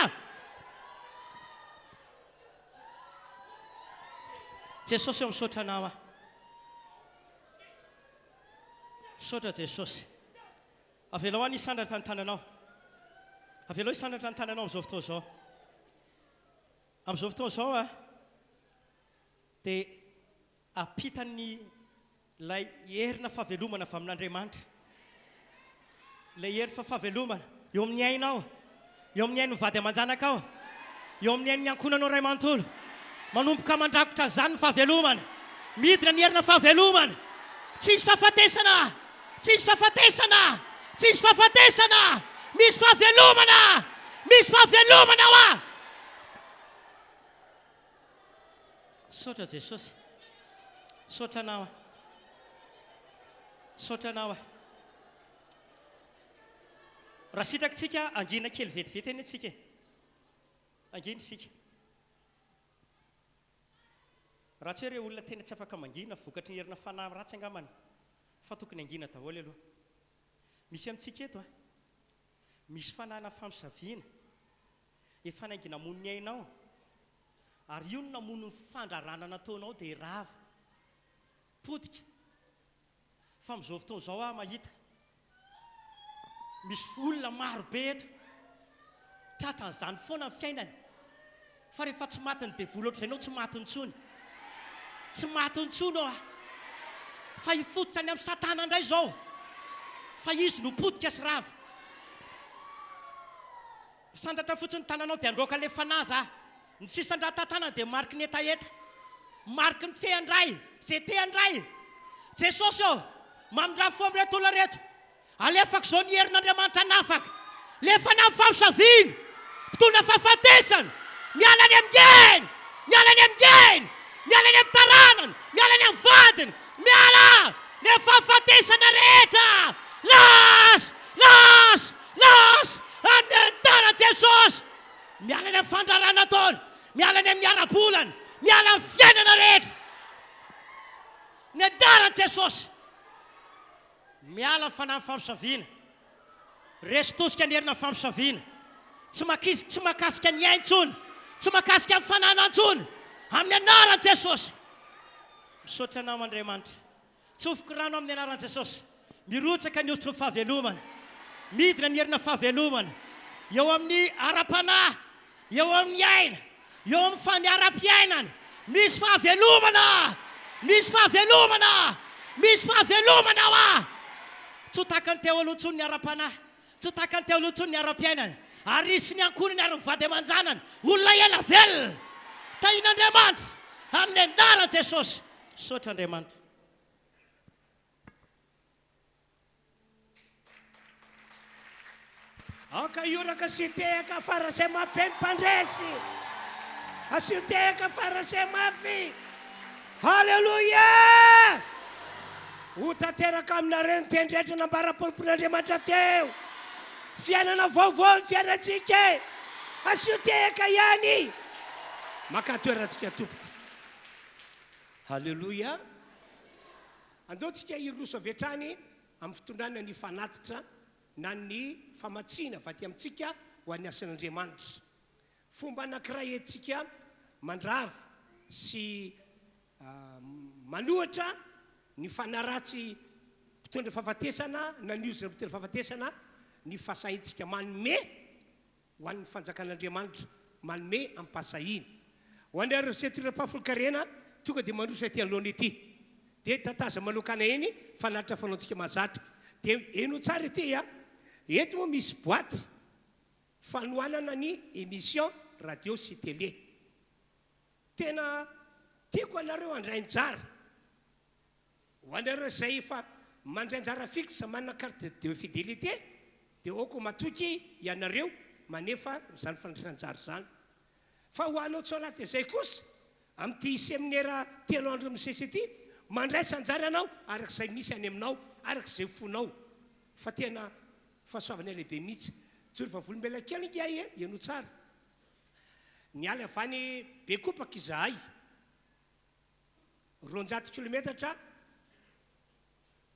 jesosy eo misaotra anao a misaotra jesosy avelao any hisandratra ny tananao avelao hisandratra ny tananao amin'izao fotoana izao amin'izao fotoana izao a dia ampitany lay herina fahavelomana avy amin'Andriamanitra lay hery fahavelomana eo amin'ny ainao eo amin'ny ain'ny vady aman-janakao eo amin'ny ain'ny ankonanao ray manontolo manomboka mandrakotra zany ny fahavelomana midina ny herina fahavelomana tsisy fahafatesana tsisy fahafatesana tsisy fahafatesana misy fahavelomana ao a saotra jesosy saotra anao a saotra anao a raha sitrakitsika angina kely vetivety eny atsika angina isika raha tsy hoe ireo olona tena tsy afaka mangina vokatry ny herina fanahy ratsy angamana fa tokony angina daholo aloha misy amintsika eto a misy fanahina famisaviana efanaingina moniny ainao ary io no namono ny fandrarana nataonao dia rava potika fa amin'izao fotoana izao a mahita misy olona maro be eto tratran'izany foana ny fiainany fa rehefa tsy matiny dia vola ohatr'izay anao tsy matiny tsony tsy matiny tsony ao a fa hifototsany amin'ny satana indray izao fa izy no potika sy rava misandratra fotsiny tananao dia androaka le fanaza ny fisandran-tantanana dia mariky ny etaeta mariky ny tehandray zay tehandray jesosy eo mamindra fo amin'reto olona reto alefako izao ny herin'Andriamanitra nafaka le fanahy famisaviana mpitondra fahafatesana miala any amingeny miala any amingeny miala any amin'ny taranany miala any amin'ny vadiny miala le fahafatesana rehetra las amin'ny tara jesosy miala any amin'ny fandrarana taona miala any amin'ny ara-bolana miala amin'ny fiainana rehetra ny andaran jesosy miala ny fanahy famisaviana resy tosika ny herina famisaviana tsy makasika ny aintsony tsy makasika ny fananantsony amin'ny anaran jesosy misaotra anao Andriamanitra tsofoko rano amin'ny anaran jesosy mirotsaka ny otro ny fahavelomana midina ny herina fahavelomana eo amin'ny ara-panahy eo amin'ny aina eo amin'ny faniaram-piainana misy fahavelomana misy fahavelomana misy fahavelomana ao a tsotaka ny teo alohantsony ny ara-panahy tsotaka ny teo alohantsony ny ara-piainana ary isy ny ankoniny ary mivady aman-janany olona ela velona tahin'Andriamanitra amin'ny andaran jesosy misaotra Andriamanitra aoka ioraka asitehaka farasay mapeny mpandresy asitehaka farasay mafy halleluia ho tanteraka aminareny tendretra nambara-pompon'Andriamanitra teo fiainana vaovao ny fiainantsika asitehaka ihany makatoerantsika tompoko halleluia andeontsika iroso avy hatrany amin'ny fitondrana ny fanatitra na ny famatsiana vaty amintsika ho an'ny asan'Andriamanitra fomba anankiray entsika mandrava sy manohatra ny fanaratsy mpitondra fahafatesana na ny ozina mpitondra fahafatesana ny fahasahintsika manome ho an'ny fanjakan'Andriamanitra manome ampasahina ho an'ny resetyra-pafolokarena tonga dia mandrosa ty anoloana ety dia tataza manokana eny fanaritra fanaontsika mahazatra dia eno tsara ety a eto moa misy boaty fanoanana ny émission radio sy télé tena tiako anareo andrainjara ho anareo zay efa mandrainjara fixe manana carte de fidélité dia oko matoky ianareo manefa zany fandraisanjara zany fa ho anao tsy anaty izay kosa amin'ity séminaire 3 andro misesy ety mandraisanjara anao arak'izay misy any aminao arak'izay fonao fa tena fahasoavana lehibe mihitsy tsory fa volombela kely inga eno tsara niala avany be kopaka izahay 200 kilometatra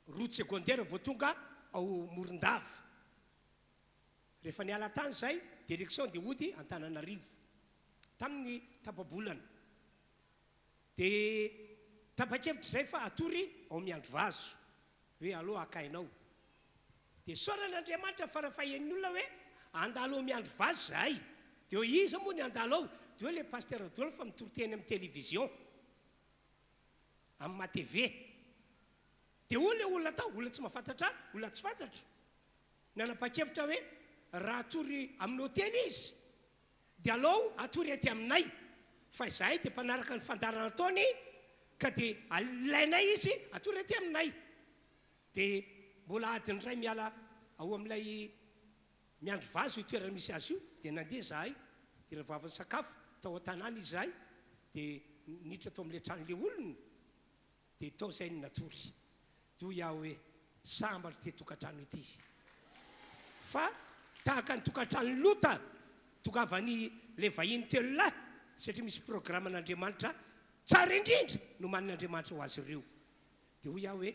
route secondaire vao tonga ao Morondava rehefa niala tany zay direction dia ody Antananarivo tamin'ny tapabolana dia tapa-kevitra izay fa atory ao miandro vazo hoe aloha akainao dia soran'Andriamanitra farafahen'ny olona hoe andalo ao miandro vazo zahay dia iza moa ny andalo ao dia hoe le paster Adolphe mitoroteny amin'ny télévision amin'ny matv dia ho le olona tao olona tsy mahafantatra olona tsy fantatra nanapa-kevitra hoe raha atory amin'ny hôtely izy dia alao atory aty aminay fa izahay dia mpanaraka ny fandarana taony ka dia alainay izy atory aty aminay dia mbola adiny ray miala ao amin'ilay miandro vazo itoerana misy azy io dia nandeha zahay dia ravavany sakafo tao an-tanàna izy zahay dia niditra tao amin'ilay tranon'ilay olony dia tao izay ny natory dia iaho hoe sambatra ty tokantrano ity fa tahaka ny tokantrano lota tokavany le vahiny telo lahy satria misy programme n'Andriamanitra tsara indrindra no manin'Andriamanitra ho azy ireo dia hoy iaho hoe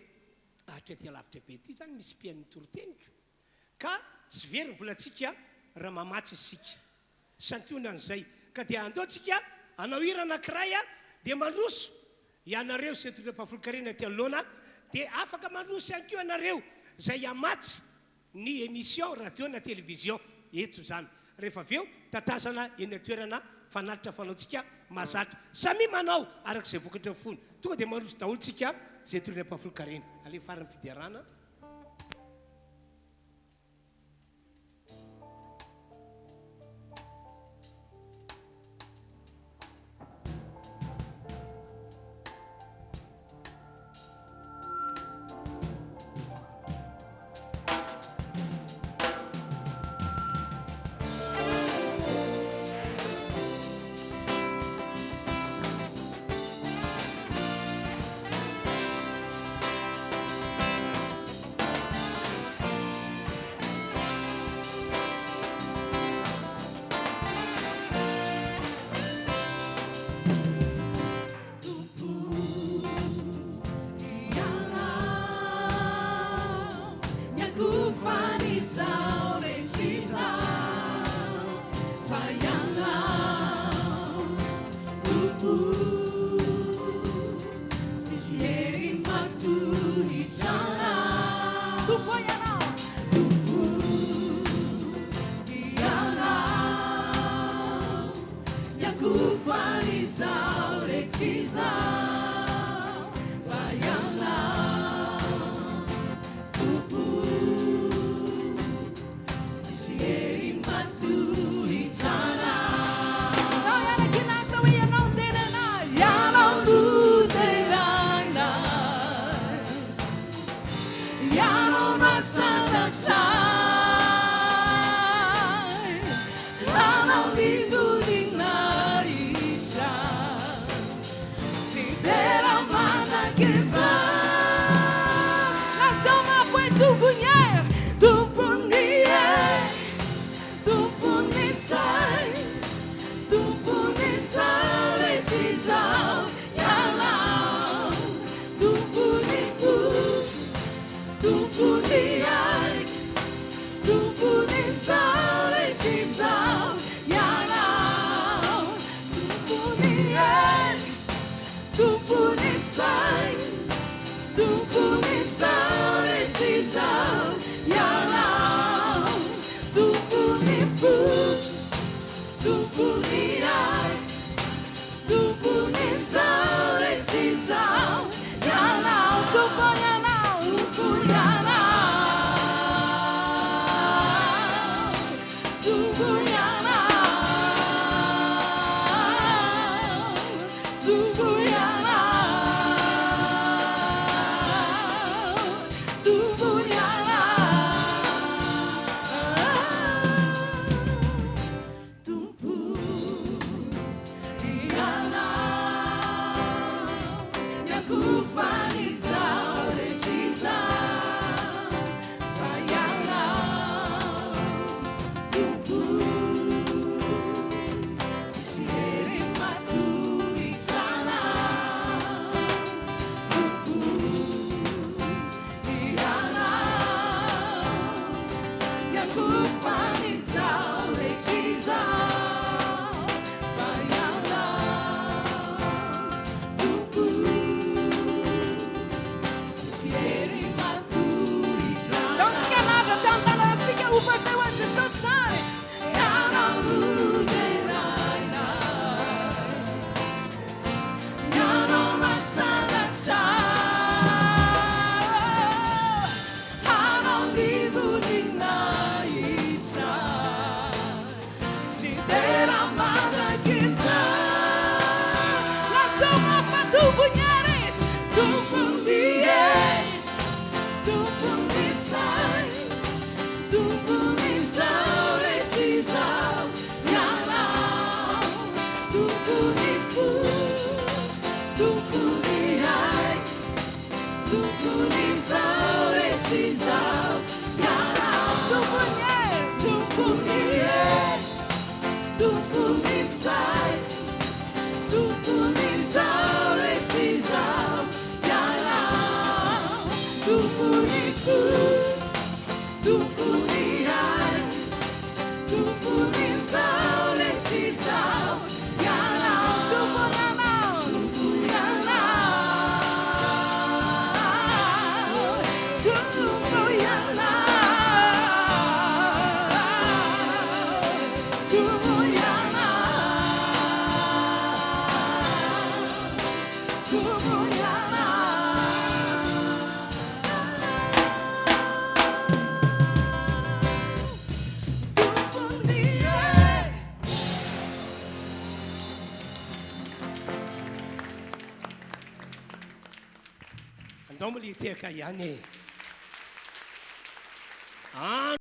ahatra ty alavitra be ity zany misy mpian'ny toroteniko ka tsy very volantsika raha mamatsy isika santionan'izay ka dia andeotsika anao hira anankiray dia mandroso ianareo sy etorapafolokarena ty anoloana dia afaka mandroso ihany koa ianareo zay amatsy ny émission radio na télévision eto zany rehefa aveo tatazana eny atoerana fanatitra fanaotsika mazatra samy manao arak'izay vokatra fony tonga dia mandroso daholontsika zay etorapafolokarena ale farany fidiarana tumpong nyaris, tumpong dia, tumpong isai, tumpong isau retisau, yalau, tumpong ifu, tumpong ihai, tumpong isau retisau, yalau, tumpong nyaris, tumpong dia, tumpong isai, tumpong isau retisau, yalau, tumpong ifu, tumpong ihai, tumpong isau retisau, yalau, tumpong yalau, tumpong yalau, tumpong yalau, tumpong yalau, tumpong tumpong dia. Andao mali tia kayane.